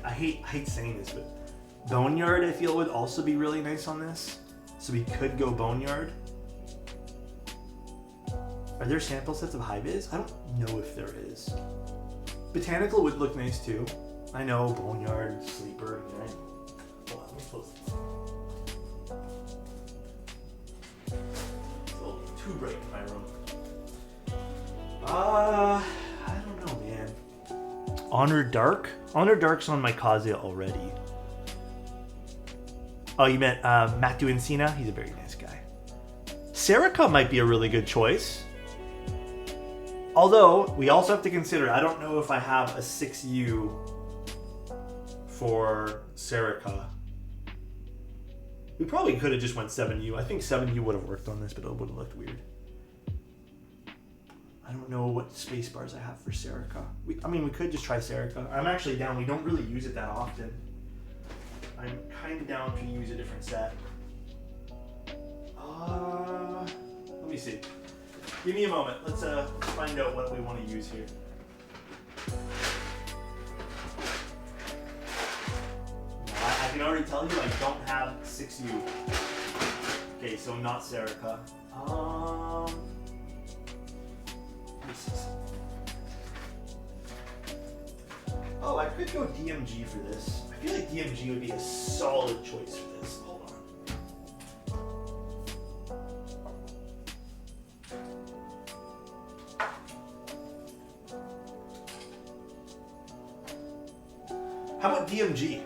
I hate saying this, but Boneyard I feel would also be really nice on this. So we could go Boneyard. Are there sample sets of high-vis? I don't know if there is. Botanical would look nice too. I know, Boneyard, Sleeper, right? Hold on, let me close this. It's a little too bright in my room. I don't know, man. Honor Dark? Honor Dark's on my Kazuya already. Oh, you meant Matthew Encina? He's a very nice guy. Serica might be a really good choice. Although, we also have to consider, I don't know if I have a 6U for Serica. We probably could have just went 7U. I think 7U would have worked on this, but it would have looked weird. I don't know what space bars I have for Serica. I mean, we could just try Serica. I'm actually down. We don't really use it that often. I'm kind of down to use a different set. Let me see. Give me a moment. Let's find out what we want to use here. I can already tell you I don't have 6U. Okay, so not Serica. Oh, I could go DMG for this. I feel like DMG would be a solid choice for this. Hold on. How about DMG?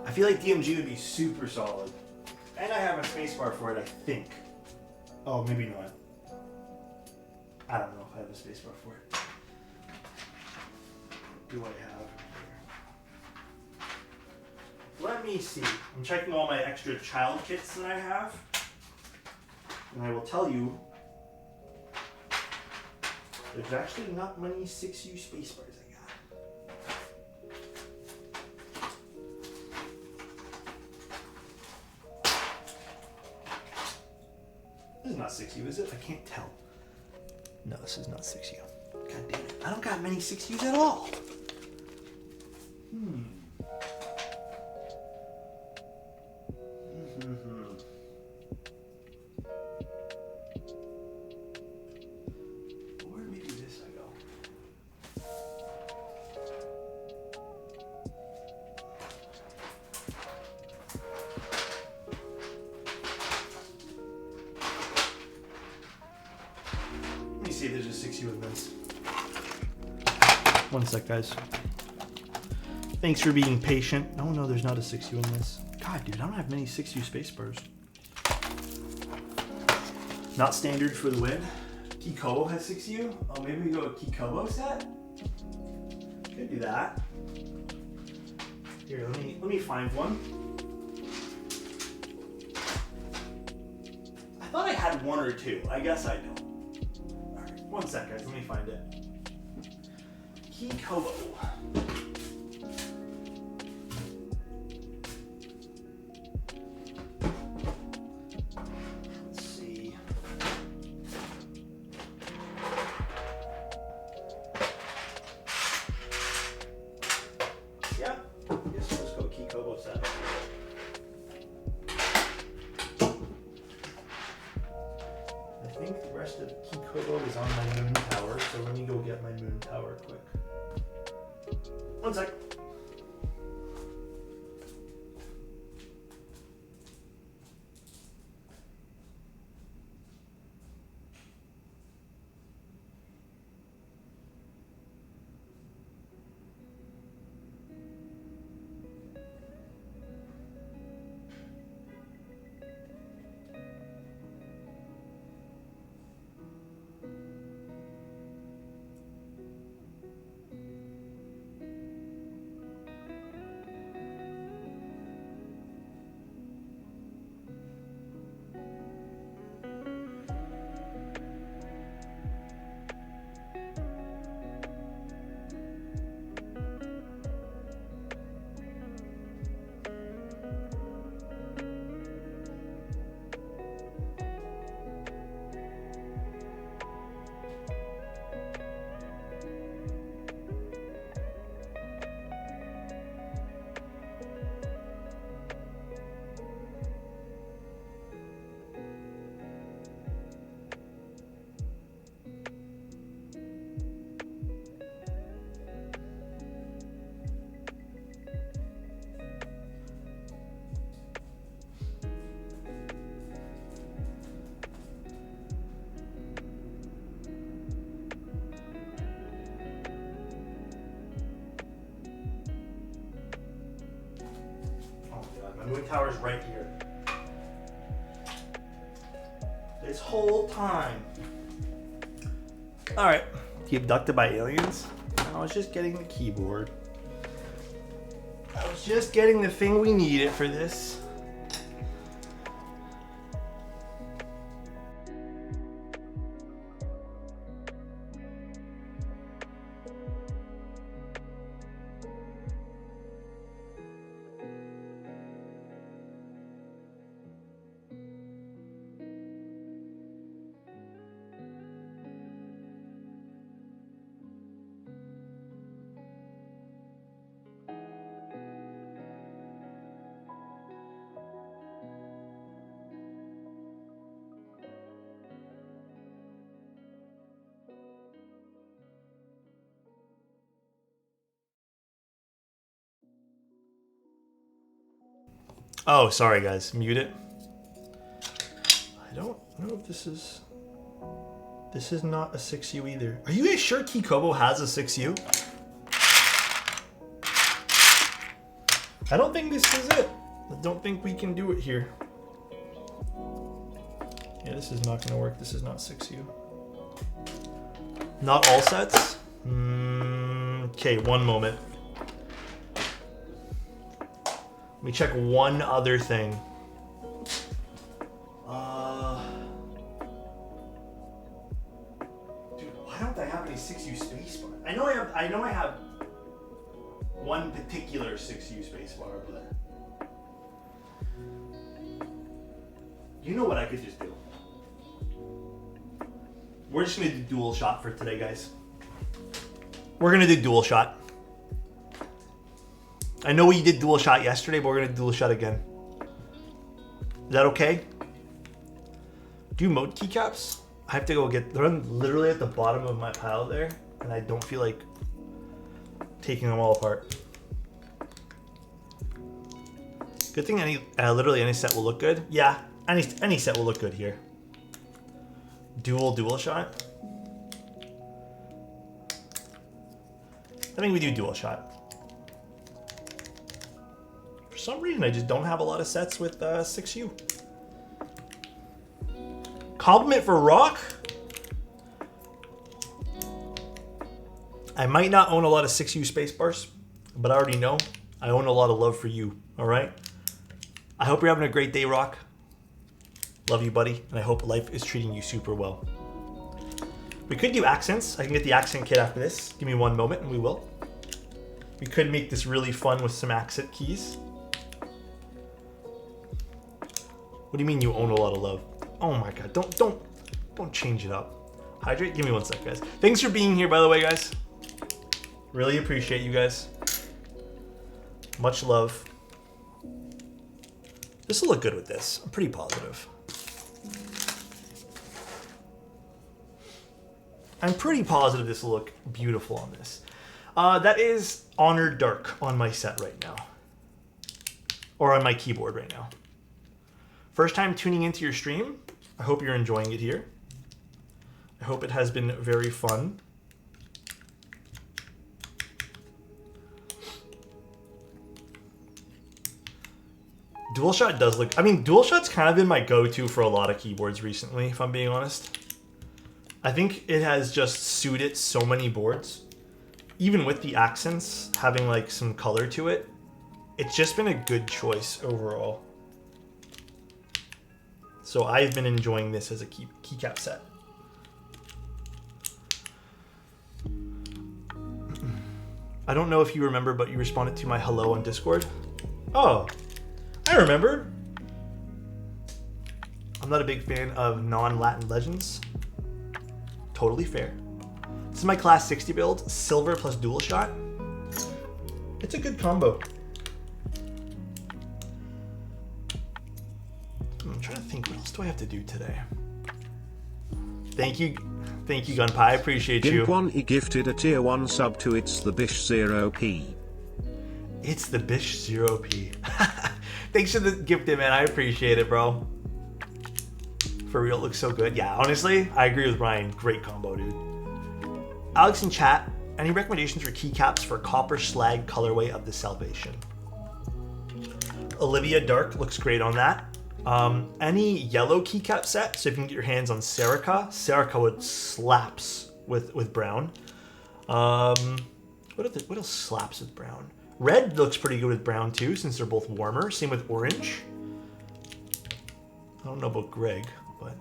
I feel like DMG would be super solid. And I have a spacebar for it, I think. Oh, maybe not. I don't know if I have a spacebar for it. Do I have? Let me see. I'm checking all my extra child kits that I have. And I will tell you, there's actually not many 6U spacebars I got. This is not 6U, is it? I can't tell. No, this is not 6U. God damn it. I don't got many 6Us at all. Where maybe this I go? Let me see if there's a 6U in this. One sec, guys. Thanks for being patient. Oh no, there's not a 6U in this. God, dude, I don't have many 6U spacebars. Not standard for the win. Keykobo has 6U. Oh, maybe we go a Keykobo set? Could do that. Here, let me find one. I thought I had one or two. I guess I don't. Alright, one sec, guys. Let me find it. Keykobo. Let's see. Yeah, I guess we'll just go Keykobo set. I think the rest of Keykobo is on my moon tower, so let me go get my moon tower quick. One sec. My moon tower's right here. This whole time. Alright. He abducted by aliens? I was just getting the keyboard. I was just getting the thing we needed for this. Oh, sorry guys, mute it. I don't know if this is not a 6U either. Are you guys sure Keycap has a 6U? I don't think this is it. I don't think we can do it here. Yeah, this is not gonna work. This is not 6U. Not all sets? Okay, one moment. Let me check one other thing. Dude, why don't I have any 6U spacebar? I know I have one particular 6U spacebar, but you know what I could just do? We're just gonna do dual shot for today, guys. We're gonna do dual shot. I know we did dual shot yesterday, but we're gonna dual shot again. Is that okay? Do mode keycaps? I have to go get, they're literally at the bottom of my pile there, and I don't feel like taking them all apart. Good thing literally any set will look good. Yeah, any set will look good here. Dual shot. I think we do dual shot. For some reason, I just don't have a lot of sets with 6U. Compliment for Rock. I might not own a lot of 6U spacebars, but I already know I own a lot of love for you. All right. I hope you're having a great day, Rock. Love you, buddy, and I hope life is treating you super well. We could do accents. I can get the accent kit after this. Give me one moment and we will. We could make this really fun with some accent keys. What do you mean you own a lot of love? Oh my god, don't change it up. Hydrate, give me one sec, guys. Thanks for being here, by the way, guys. Really appreciate you guys. Much love. This will look good with this. I'm pretty positive. I'm pretty positive this will look beautiful on this. That is Honored Dark on my set right now. Or on my keyboard right now. First time tuning into your stream. I hope you're enjoying it here. I hope it has been very fun. DualShot does look... I mean, DualShot's kind of been my go-to for a lot of keyboards recently, if I'm being honest. I think it has just suited so many boards. Even with the accents having like some color to it, it's just been a good choice overall. So I've been enjoying this as a keycap set. I don't know if you remember, but you responded to my hello on Discord. Oh, I remember. I'm not a big fan of non-Latin legends. Totally fair. This is my class 60 build, silver plus dual shot. It's a good combo. I'm trying to think, what else do I have to do today? Thank you, Gunpie. I appreciate you. Gimp1 gifted a tier 1 sub to It's the Bish 0p. It's the Bish 0p. Thanks for the gift, man. I appreciate it, bro. For real, it looks so good. Yeah, honestly, I agree with Ryan. Great combo, dude. Alex in chat, any recommendations for keycaps for Copper Slag colorway of the Salvation? Olivia Dark looks great on that. Any yellow keycap set, so if you can get your hands on Serica. Serica would slaps with brown. What else slaps with brown? Red looks pretty good with brown too, since they're both warmer. Same with orange. I don't know about Greg, but...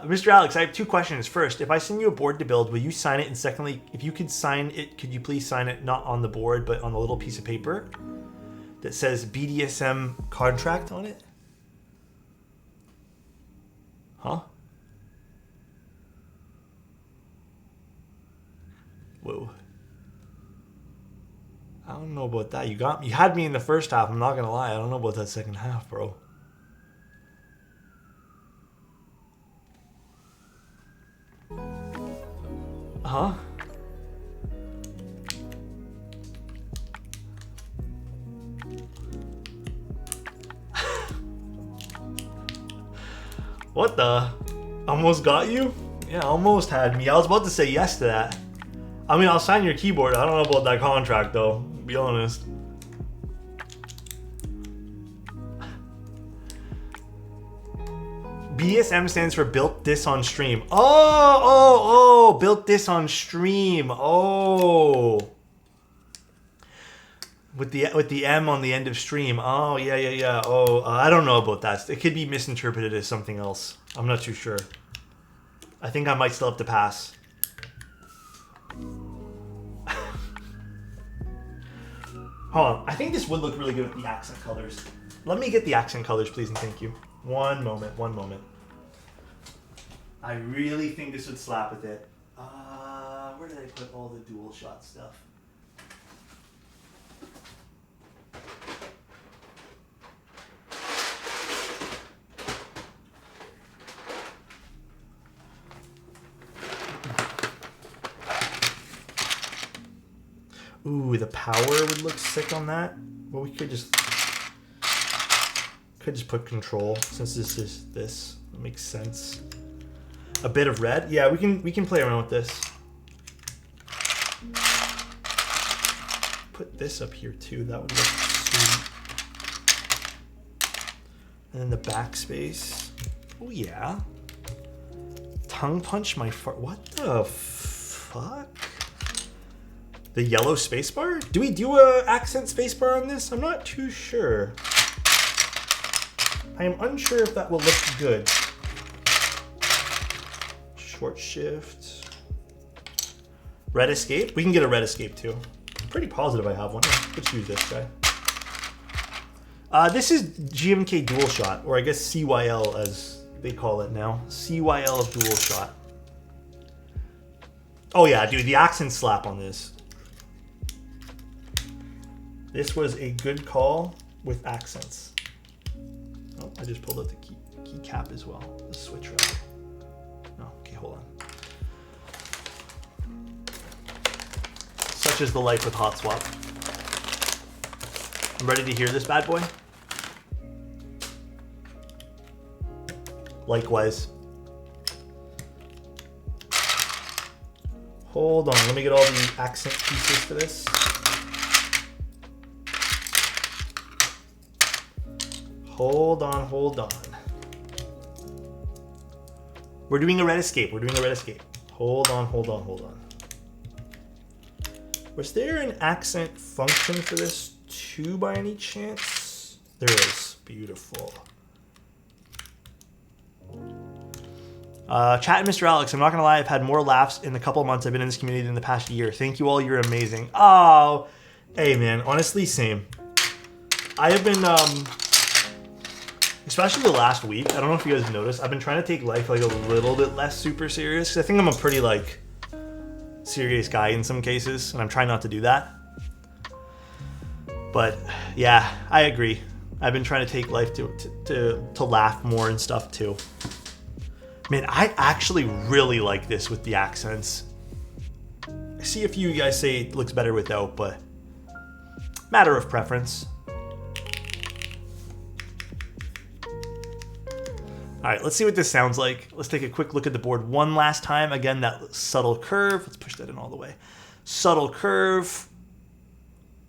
Mr. Alex, I have 2 questions. First, if I send you a board to build, will you sign it? And secondly, if you could sign it, could you please sign it not on the board, but on the little piece of paper that says BDSM contract on it? Huh? Whoa. I don't know about that. You had me in the first half. I'm not gonna lie. I don't know about that second half, bro. Huh? What the? Almost got you? Yeah, almost had me. I was about to say yes to that. I mean, I'll sign your keyboard. I don't know about that contract, though. Be honest. BDSM stands for built this on stream. Oh, built this on stream. Oh. With the M on the end of stream. Oh, yeah. Oh, I don't know about that. It could be misinterpreted as something else. I'm not too sure. I think I might still have to pass. Hold on. I think this would look really good with the accent colors. Let me get the accent colors, please, and thank you. One moment. I really think this would slap with it. Where did I put all the dual shot stuff? Ooh, the power would look sick on that. Well, we could just put control since this is this. That makes sense. A bit of red. Yeah, we can play around with this. Put this up here too. That would look sweet. And then the backspace. Oh yeah. Tongue punch my fart. What the fuck? The yellow spacebar? Do we do a accent spacebar on this? I'm not too sure. I am unsure if that will look good. Short shift. Red escape? We can get a red escape too. I'm pretty positive I have one. Let's use this guy. This is GMK dual shot, or I guess CYL as they call it now. CYL dual shot. Oh yeah, dude, the accent slap on this. This was a good call with accents. Oh, I just pulled out the keycap as well. The switch right. No, okay, hold on. Such is the life with hot swap. I'm ready to hear this bad boy. Likewise. Hold on, let me get all the accent pieces for this. Hold on. We're doing a red escape. Hold on. Was there an accent function for this too by any chance? There is. Beautiful. Chat, Mr. Alex, I'm not gonna lie, I've had more laughs in the couple of months I've been in this community than the past year. Thank you all, you're amazing. Oh, hey man, honestly, same. I have been, especially the last week, I don't know if you guys have noticed, I've been trying to take life like a little bit less super serious, because I think I'm a pretty like serious guy in some cases, and I'm trying not to do that. But yeah, I agree. I've been trying to take life to laugh more and stuff too. Man, I actually really like this with the accents. I see a few of you guys say it looks better without, but matter of preference. All right, let's see what this sounds like. Let's take a quick look at the board one last time. Again, that subtle curve. Let's push that in all the way. Subtle curve.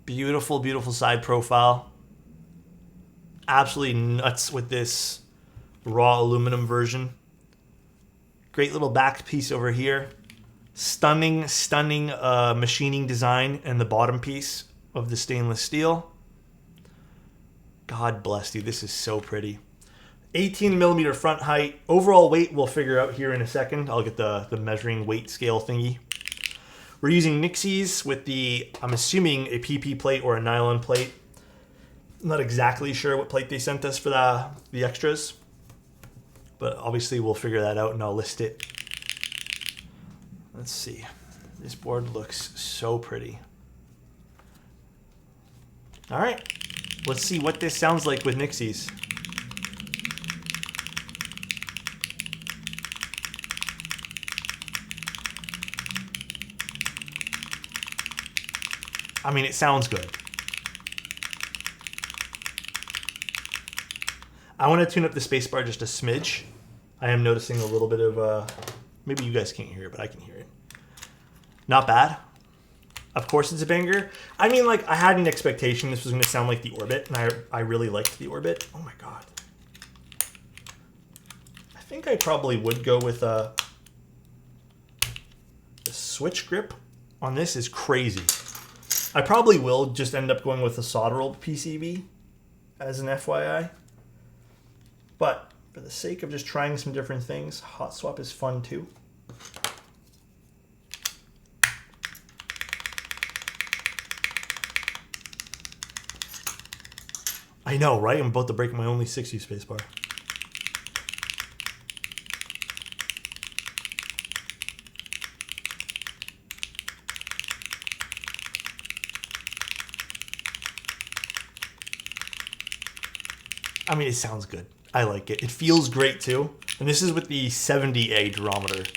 Beautiful, beautiful side profile. Absolutely nuts with this raw aluminum version. Great little back piece over here. Stunning machining design in the bottom piece of the stainless steel. God bless you. This is so pretty. 18 millimeter front height. Overall weight we'll figure out here in a second. I'll get the measuring weight scale thingy. We're using Nixies with the, I'm assuming, a PP plate or a nylon plate. I'm not exactly sure what plate they sent us for the extras. But obviously we'll figure that out and I'll list it. Let's see. This board looks so pretty. All right. Let's see what this sounds like with Nixies. I mean, it sounds good. I want to tune up the spacebar just a smidge. I am noticing a little bit of, maybe you guys can't hear it, but I can hear it. Not bad. Of course it's a banger. I mean, like, I had an expectation this was going to sound like the Orbit, and I really liked the Orbit. Oh my god. I think I probably would go with the switch grip on this is crazy. I probably will just end up going with a solderable PCB as an FYI. But for the sake of just trying some different things, hot swap is fun too. I know, right? I'm about to break my only 60 spacebar. I mean, it sounds good. I like it. It feels great too. And this is with the 70A durometer.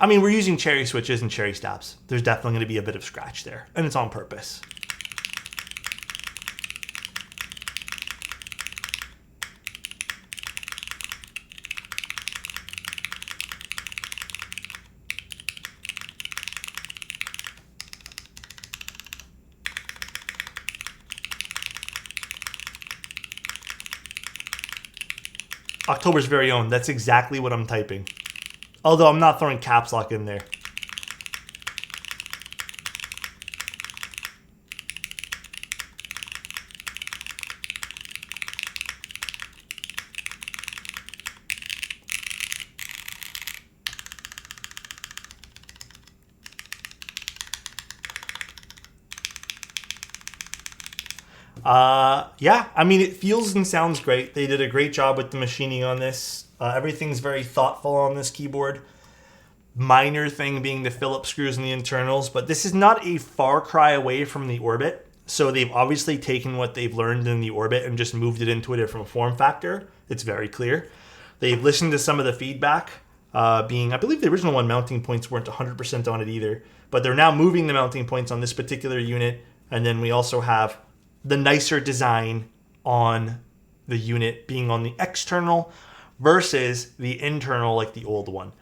I mean, we're using cherry switches and cherry stabs. There's definitely going to be a bit of scratch there, and it's on purpose. October's very own. That's exactly what I'm typing. Although I'm not throwing caps lock in there. Yeah, I mean, it feels and sounds great. They did a great job with the machining on this. Everything's very thoughtful on this keyboard. Minor thing being the Phillips screws in the internals, but this is not a far cry away from the Orbit. So they've obviously taken what they've learned in the Orbit and just moved it into a different form factor. It's very clear. They've listened to some of the feedback, being, I believe the original one mounting points weren't 100% on it either, but they're now moving the mounting points on this particular unit. And then we also have the nicer design on the unit being on the external versus the internal like the old one.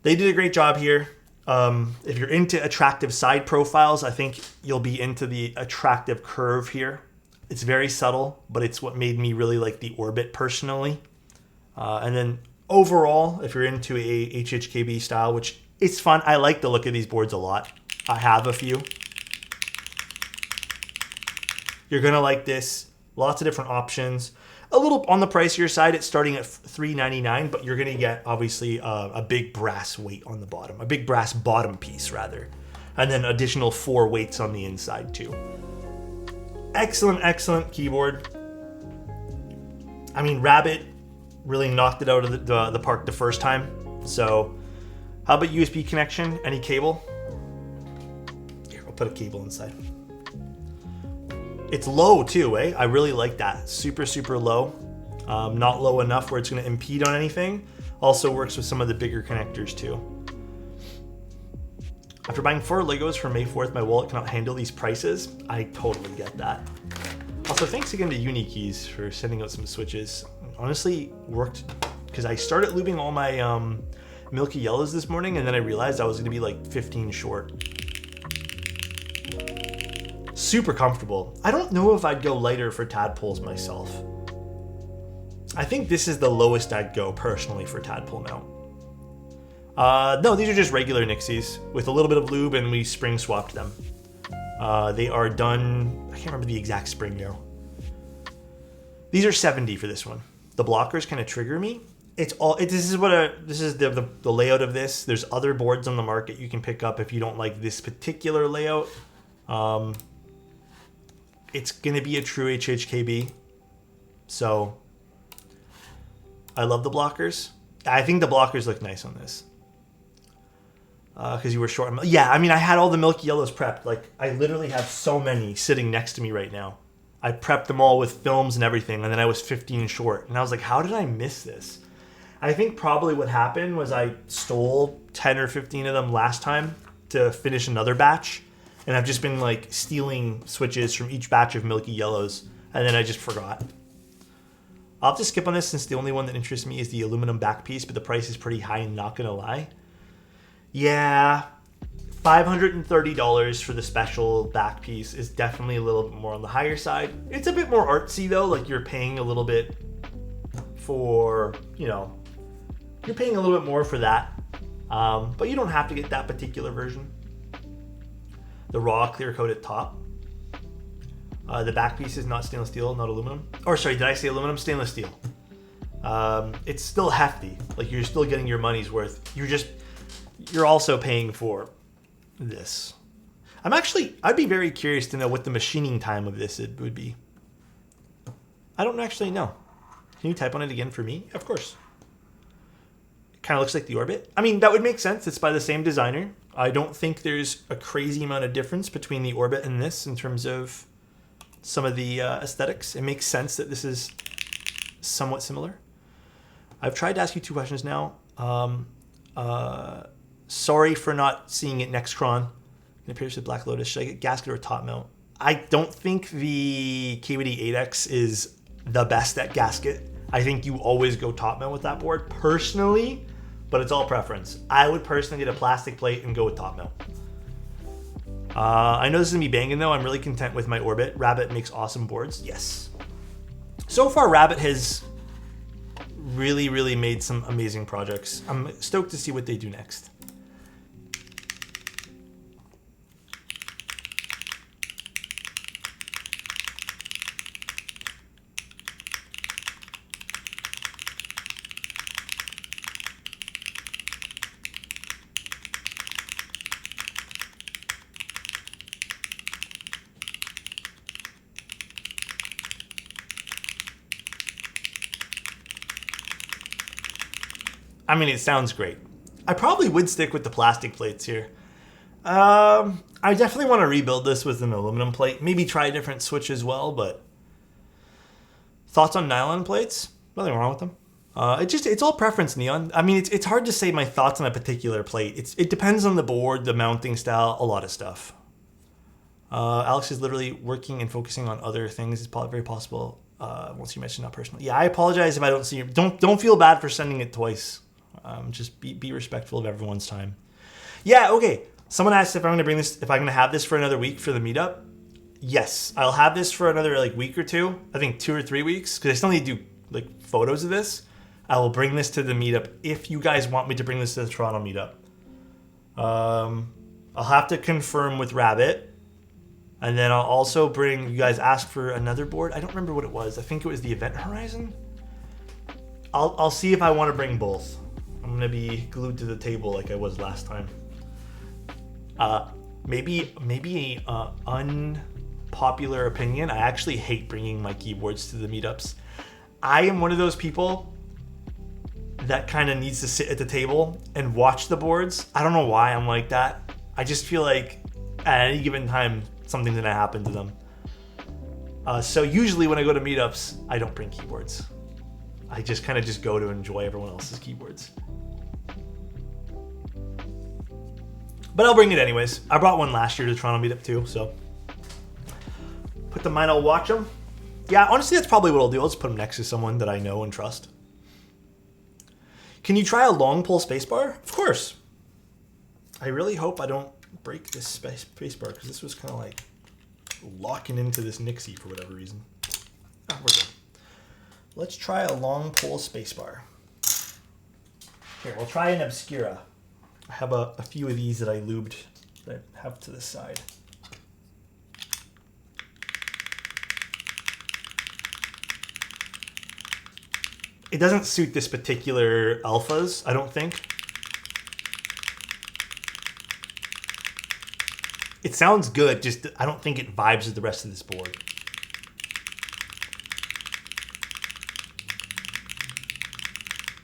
They did a great job here. If you're into attractive side profiles, I think you'll be into the attractive curve here. It's very subtle, but it's what made me really like the Orbit personally. And then overall, if you're into a HHKB style, which it's fun, I like the look of these boards a lot. I have a few. You're going to like this. Lots of different options. A little on the pricier side, it's starting at $399, but you're going to get, obviously, a big brass weight on the bottom. A big brass bottom piece, rather. And then additional 4 weights on the inside, too. Excellent, excellent keyboard. I mean, Rabbit really knocked it out of the park the first time. So, how about USB connection? Any cable? Here, I'll put a cable inside. It's low too, eh? I really like that. Super, super low. Not low enough where it's going to impede on anything. Also works with some of the bigger connectors too. After buying 4 Legos for May 4th, my wallet cannot handle these prices. I totally get that. Also, thanks again to UniKeys for sending out some switches. Honestly, worked because I started lubing all my Milky Yellows this morning, and then I realized I was going to be like 15 short. Super comfortable. I don't know if I'd go lighter for tadpoles myself. I think this is the lowest I'd go personally for tadpole mount. No, these are just regular Nixies with a little bit of lube, and we spring swapped them. They are done. I can't remember the exact spring now. These are 70 for this one. The blockers kind of trigger me. This is the layout of this. There's other boards on the market you can pick up if you don't like this particular layout. It's gonna be a true HHKB. So I love the blockers. I think the blockers look nice on this. Because you were short. Yeah, I mean, I had all the Milky Yellows prepped. Like, I literally have so many sitting next to me right now. I prepped them all with films and everything, and then I was 15 short. And I was like, how did I miss this? I think probably what happened was I stole 10 or 15 of them last time to finish another batch. And I've just been, like, stealing switches from each batch of Milky Yellows. And then I just forgot. I'll have to skip on this since the only one that interests me is the aluminum back piece, but the price is pretty high, not going to lie. Yeah, $530 for the special back piece is definitely a little bit more on the higher side. It's a bit more artsy though, like you're paying a little bit for, you're paying a little bit more for that. But you don't have to get that particular version. The raw clear coated top. The back piece is not stainless steel, not aluminum. Or sorry, did I say aluminum? Stainless steel. It's still hefty. Like you're still getting your money's worth. You're also paying for this. I'd be very curious to know what the machining time of this would be. I don't actually know. Can you type on it again for me? Of course. It kind of looks like the Orbit. I mean, that would make sense. It's by the same designer. I don't think there's a crazy amount of difference between the Orbit and this in terms of some of the aesthetics. It makes sense that this is somewhat similar. I've tried to ask you 2 questions now. Sorry for not seeing it next Cron. It appears with Black Lotus. Should I get gasket or top mount? I don't think the KWD 8X is the best at gasket. I think you always go top mount with that board, personally, but it's all preference. I would personally get a plastic plate and go with top mount. I know this is going to be banging though. I'm really content with my Orbit. Rabbit makes awesome boards. Yes. So far, Rabbit has really, really made some amazing projects. I'm stoked to see what they do next. I mean, it sounds great. I probably would stick with the plastic plates here. I definitely want to rebuild this with an aluminum plate. Maybe try a different switch as well, but thoughts on nylon plates? Nothing wrong with them. It's all preference, Neon. I mean, it's hard to say my thoughts on a particular plate. It depends on the board, the mounting style, a lot of stuff. Alex is literally working and focusing on other things. It's very possible. Once you mention not personal. Yeah, I apologize if I don't see you. Don't feel bad for sending it twice. Just be respectful of everyone's time. Yeah, okay. Someone asked if I'm going to have this for another week for the meetup. Yes, I'll have this for another week or two. I think 2 or 3 weeks because I still need to do photos of this. I will bring this to the meetup if you guys want me to bring this to the Toronto meetup. I'll have to confirm with Rabbit. And then I'll also bring, you guys asked for another board. I don't remember what it was. I think it was the Event Horizon. I'll see if I want to bring both. I'm going to be glued to the table like I was last time. Maybe unpopular opinion. I actually hate bringing my keyboards to the meetups. I am one of those people that kind of needs to sit at the table and watch the boards. I don't know why I'm like that. I just feel like at any given time, something's gonna happen to them. So usually when I go to meetups, I don't bring keyboards. I just kind of go to enjoy everyone else's keyboards. But I'll bring it anyways. I brought one last year to Toronto meetup too, so. Put them mine, I'll watch them. Yeah, honestly, that's probably what I'll do. I'll just put them next to someone that I know and trust. Can you try a long pull spacebar? Of course. I really hope I don't break this spacebar because this was kind of like locking into this Nixie for whatever reason. Oh, we're good. Let's try a long pull spacebar. Here, we'll try an Obscura. I have a few of these that I lubed that I have to the side. It doesn't suit this particular alphas, I don't think. It sounds good, just I don't think it vibes with the rest of this board.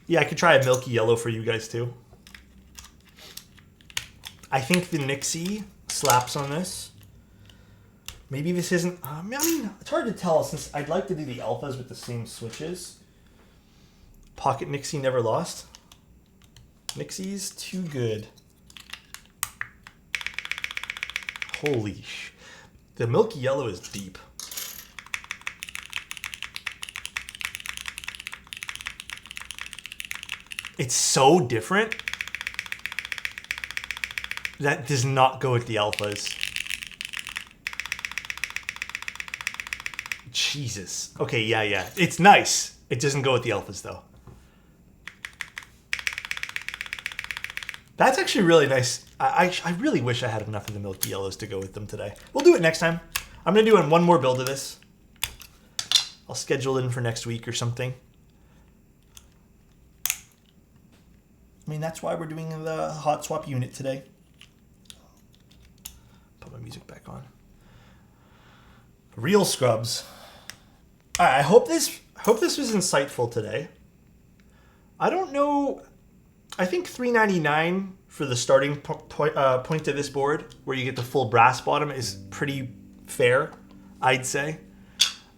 Yeah, I could try a milky yellow for you guys too. I think the Nixie slaps on this. Maybe this isn't... I mean, it's hard to tell since I'd like to do the alphas with the same switches. Pocket Nixie never lost. Nixie's too good. Holy sh... The milky yellow is deep. It's so different. That does not go with the alphas. Jesus. Okay, yeah. It's nice. It doesn't go with the alphas, though. That's actually really nice. I really wish I had enough of the milky yellows to go with them today. We'll do it next time. I'm going to do one more build of this. I'll schedule it in for next week or something. I mean, that's why we're doing the hot swap unit today. Put my music back on. Real scrubs. All right, I hope this was insightful today. I don't know. I think $3.99 for the starting point of this board, where you get the full brass bottom, is pretty fair, I'd say.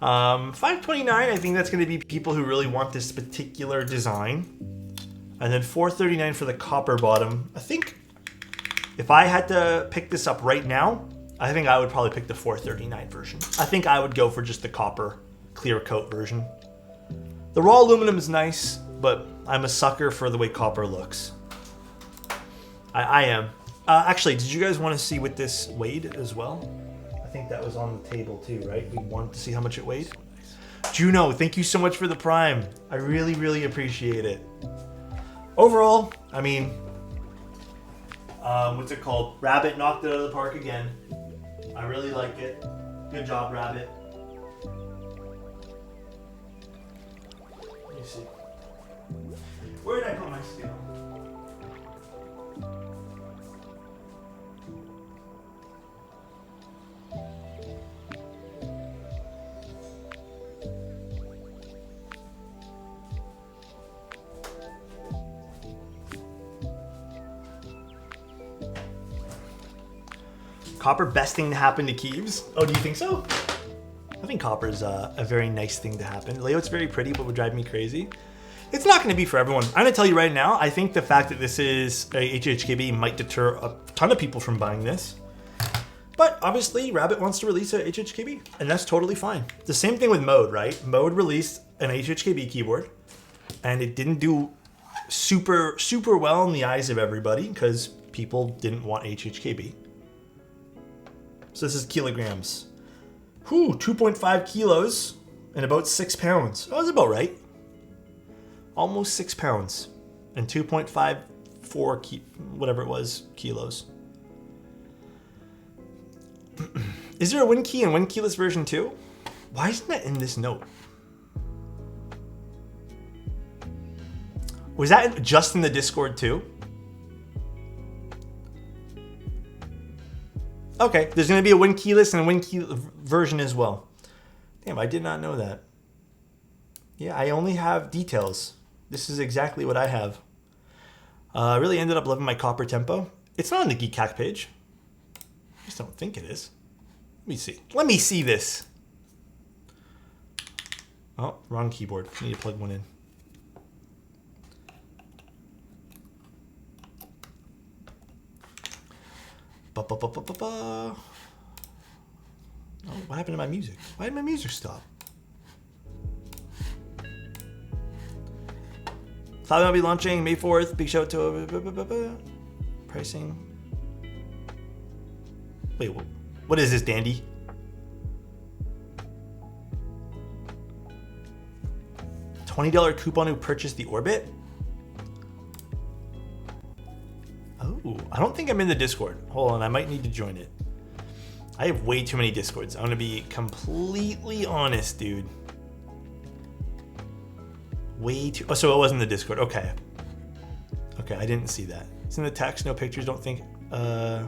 $5.29, I think that's going to be people who really want this particular design. And then $4.39 for the copper bottom. I think if I had to pick this up right now, I think I would probably pick the $4.39 version. I think I would go for just the copper clear coat version. The raw aluminum is nice, but I'm a sucker for the way copper looks. I am. Actually, did you guys want to see what this weighed as well? I think that was on the table too, right? We wanted to see how much it weighed. Juno, thank you so much for the Prime. I really, really appreciate it. Overall, I mean, what's it called? Rabbit knocked it out of the park again. I really like it. Good job, Rabbit. Let me see. Where did I put my scale? Copper, best thing to happen to Keeves? Oh, do you think so? I think copper is a very nice thing to happen. Layout's very pretty, but would drive me crazy. It's not going to be for everyone. I'm going to tell you right now, I think the fact that this is a HHKB might deter a ton of people from buying this. But obviously, Rabbit wants to release a HHKB, and that's totally fine. The same thing with Mode, right? Mode released an HHKB keyboard, and it didn't do super well in the eyes of everybody because people didn't want HHKB. So this is kilograms. Whew, 2.5 kilos and about 6 pounds. Oh, that's about right. Almost 6 pounds and 2.54 whatever it was kilos. Is there a WinKey and WinKeyless version too? Why isn't that in this note? Was that just in the Discord too? Okay, there's going to be a WinKeyless and a WinKey version as well. Damn, I did not know that. Yeah, I only have details. This is exactly what I have. I really ended up loving my copper tempo. It's not on the Keycap page. I just don't think it is. Let me see. Let me see this. Oh, wrong keyboard. I need to plug one in. Oh, what happened to my music? Why did my music stop? Cloudnine will be launching May 4th. Big shout out to pricing. Wait, what is this, Dandy? $20 coupon who purchased the Orbit? Oh. Ooh, I don't think I'm in the Discord. Hold on, I might need to join it. I have way too many Discords. I'm gonna be completely honest, dude. Way too. Oh, so it wasn't the Discord. Okay. Okay, I didn't see that. It's in the text, no pictures. Don't think. Let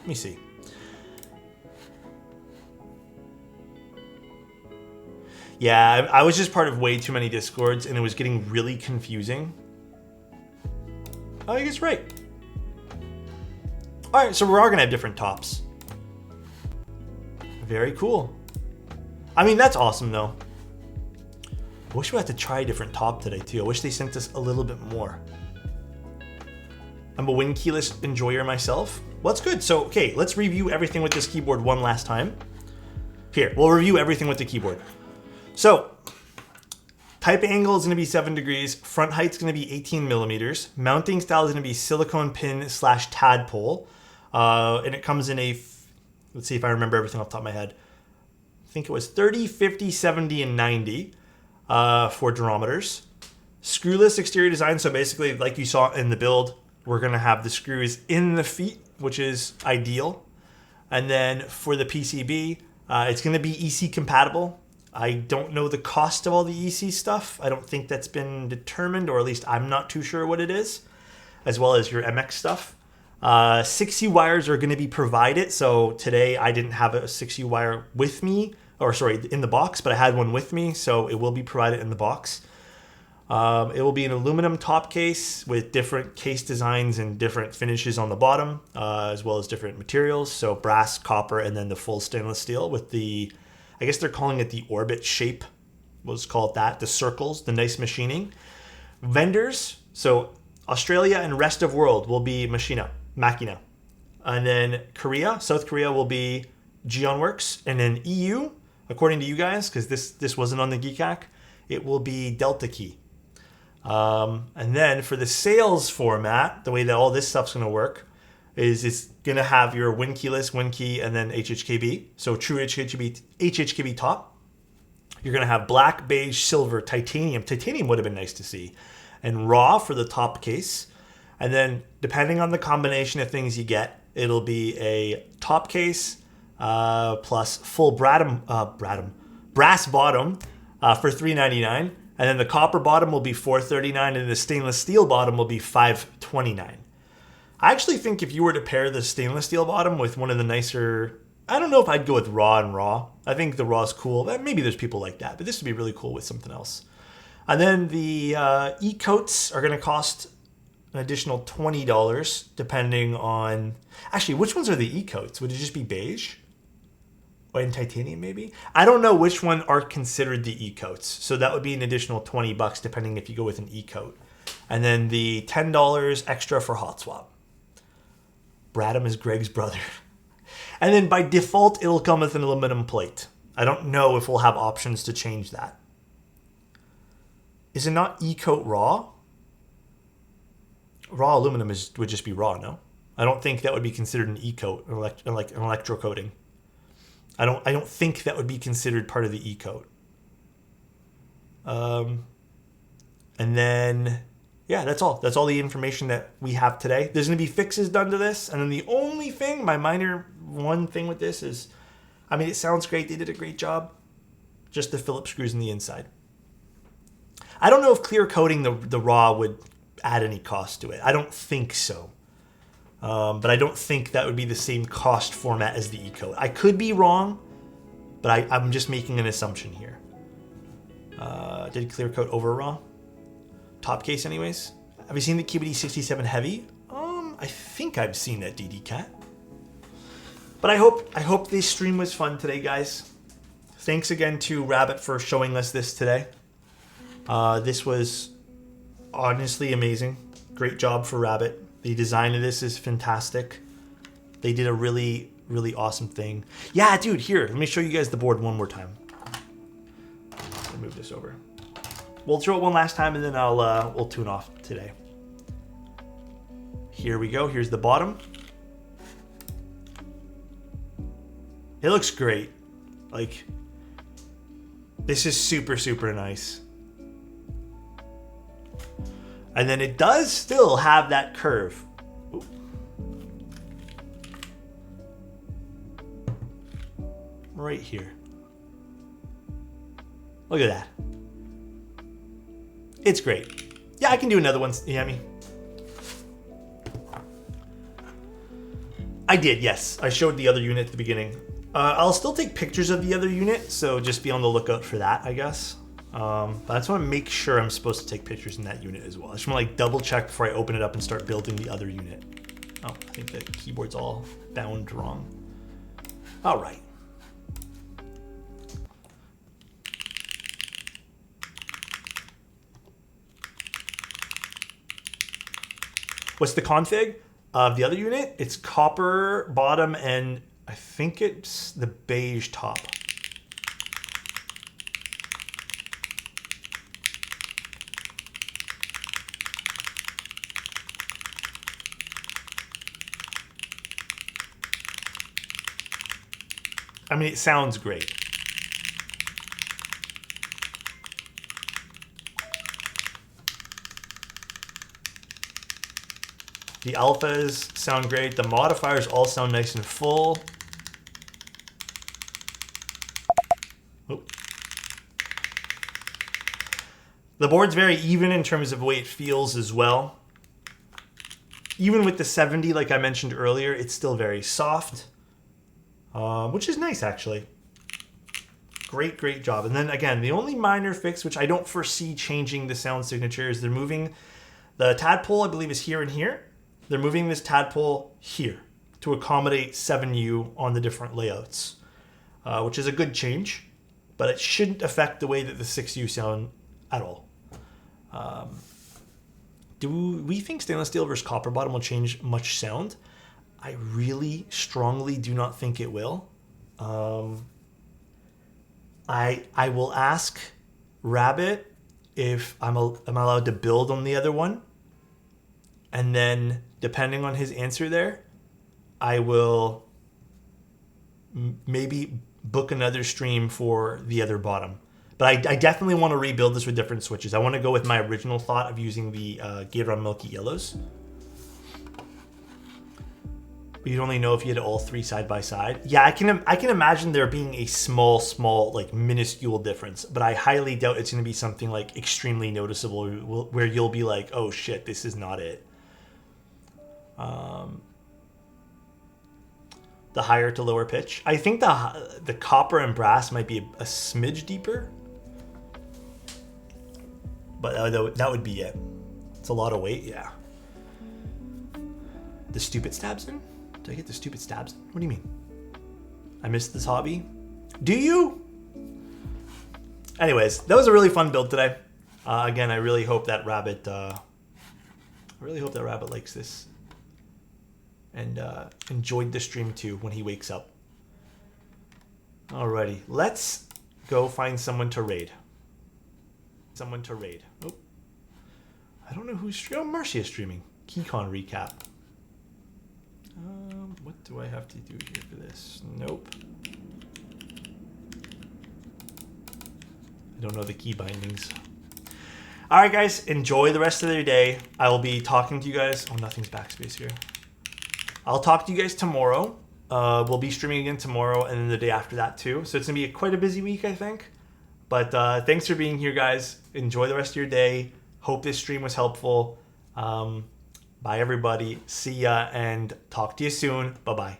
me see. Yeah, I was just part of way too many Discords, and it was getting really confusing. Oh, I guess right. All right, so we are gonna have different tops. Very cool. I mean, that's awesome though. I wish we had to try a different top today too. I wish they sent us a little bit more. I'm a win keyless enjoyer myself. Well, that's good. So, okay, let's review everything with this keyboard one last time. Here, we'll review everything with the keyboard. So, type angle is gonna be 7 degrees. Front height's gonna be 18 millimeters. Mounting style is gonna be silicone pin / tadpole. And it comes in a, let's see if I remember everything off the top of my head. I think it was 30, 50, 70, and 90 for durometers. Screwless exterior design. So basically, like you saw in the build, we're gonna have the screws in the feet, which is ideal. And then for the PCB, it's gonna be EC compatible. I don't know the cost of all the EC stuff. I don't think that's been determined, or at least I'm not too sure what it is, as well as your MX stuff. 6U wires are going to be provided. So today I didn't have a 6U wire with me, or sorry, in the box, but I had one with me. So it will be provided in the box. It will be an aluminum top case with different case designs and different finishes on the bottom, as well as different materials. So brass, copper, and then the full stainless steel with the, I guess they're calling it the orbit shape. Let's call it that. The circles, the nice machining. Vendors. So Australia and rest of world will be Machina. And then Korea, South Korea will be Geonworks. And then EU, according to you guys, because this wasn't on the Keycap, it will be Delta Key. And then for the sales format, the way that all this stuff's going to work is it's going to have your Win keyless, Win key, and then HHKB. So true HHKB top. You're going to have black, beige, silver, titanium. Titanium would have been nice to see. And raw for the top case. And then depending on the combination of things you get, it'll be a top case plus full brass bottom for $399. And then the copper bottom will be $439, and the stainless steel bottom will be $529. I actually think if you were to pair the stainless steel bottom with one of the nicer, I don't know if I'd go with raw and raw. I think the raw is cool. Maybe there's people like that, but this would be really cool with something else. And then the e-coats are going to cost an additional $20 depending on... Actually, which ones are the e-coats? Would it just be beige? Or in titanium maybe? I don't know which one are considered the e-coats. So that would be an additional $20 depending if you go with an e-coat. And then the $10 extra for hot swap. Bradham is Greg's brother. And then by default, it'll come with an aluminum plate. I don't know if we'll have options to change that. Is it not e-coat raw? Raw aluminum would just be raw, no? I don't think that would be considered an e-coat, like an electrocoating. I don't think that would be considered part of the e-coat. And then, yeah, that's all. That's all the information that we have today. There's going to be fixes done to this. And then the only thing, my minor one thing with this is, I mean, it sounds great. They did a great job. Just the Phillips screws in the inside. I don't know if clear coating the raw would add any cost to it. I don't think so. But I don't think that would be the same cost format as the e-coat. I could be wrong, but I'm just making an assumption here. Did clear coat over raw? Top case anyways. Have you seen the QBD 67 Heavy? I think I've seen that DD-Cat. But I hope this stream was fun today, guys. Thanks again to Rabbit for showing us this today. This was honestly amazing. Great job for Rabbit. The design of this is fantastic. They did a really, really awesome thing. Yeah, dude, here, let me show you guys the board one more time. Let me move this over. We'll throw it one last time and then we'll tune off today. Here we go. Here's the bottom. It looks great. Like, this is super, super nice. And then it does still have that curve. Ooh, right here. Look at that. It's great. Yeah, I can do another one, Yami. I did, yes. I showed the other unit at the beginning. I'll still take pictures of the other unit, so just be on the lookout for that, I guess. But I just want to make sure I'm supposed to take pictures in that unit as well. I just want to like double check before I open it up and start building the other unit. Oh, I think the keyboard's all bound wrong. All right. What's the config of the other unit? It's copper bottom and I think it's the beige top. I mean, it sounds great. The alphas sound great. The modifiers all sound nice and full. Oh. The board's very even in terms of the way it feels as well. Even with the 70, like I mentioned earlier, it's still very soft. Which is nice, actually. Great, great job. And then again, the only minor fix, which I don't foresee changing the sound signature, is they're moving the tadpole, I believe, is here and here. They're moving this tadpole here to accommodate 7U on the different layouts, which is a good change, but it shouldn't affect the way that the 6U sound at all. Do we think stainless steel versus copper bottom will change much sound? I really strongly do not think it will. I will ask Rabbit if I'm allowed to build on the other one. And then, depending on his answer there, I will maybe book another stream for the other bottom. But I definitely want to rebuild this with different switches. I want to go with my original thought of using the Gator Milky Yellows. You'd only know if you had all three side by side. Yeah, I can imagine there being a small, like minuscule difference, but I highly doubt it's going to be something like extremely noticeable where you'll be like, oh shit, this is not it. The higher to lower pitch. I think the copper and brass might be a smidge deeper, but that would be it. It's a lot of weight, yeah. The stupid stabs in? Did I get the stupid stabs in? What do you mean? I missed this hobby? Do you? Anyways, that was a really fun build today. Again, I really hope that Rabbit likes this and enjoyed the stream too when he wakes up. Alrighty, let's go find someone to raid. Oh, I don't know who's streaming. Oh, Marcia is streaming. Keycon recap. What do I have to do here for this? Nope. I don't know the key bindings. All right, guys, enjoy the rest of your day. I will be talking to you guys. Oh, nothing's backspace here. I'll talk to you guys tomorrow. We'll be streaming again tomorrow and then the day after that too. So it's gonna be quite a busy week, I think. But thanks for being here, guys. Enjoy the rest of your day. Hope this stream was helpful. Bye, everybody. See ya and talk to you soon. Bye-bye.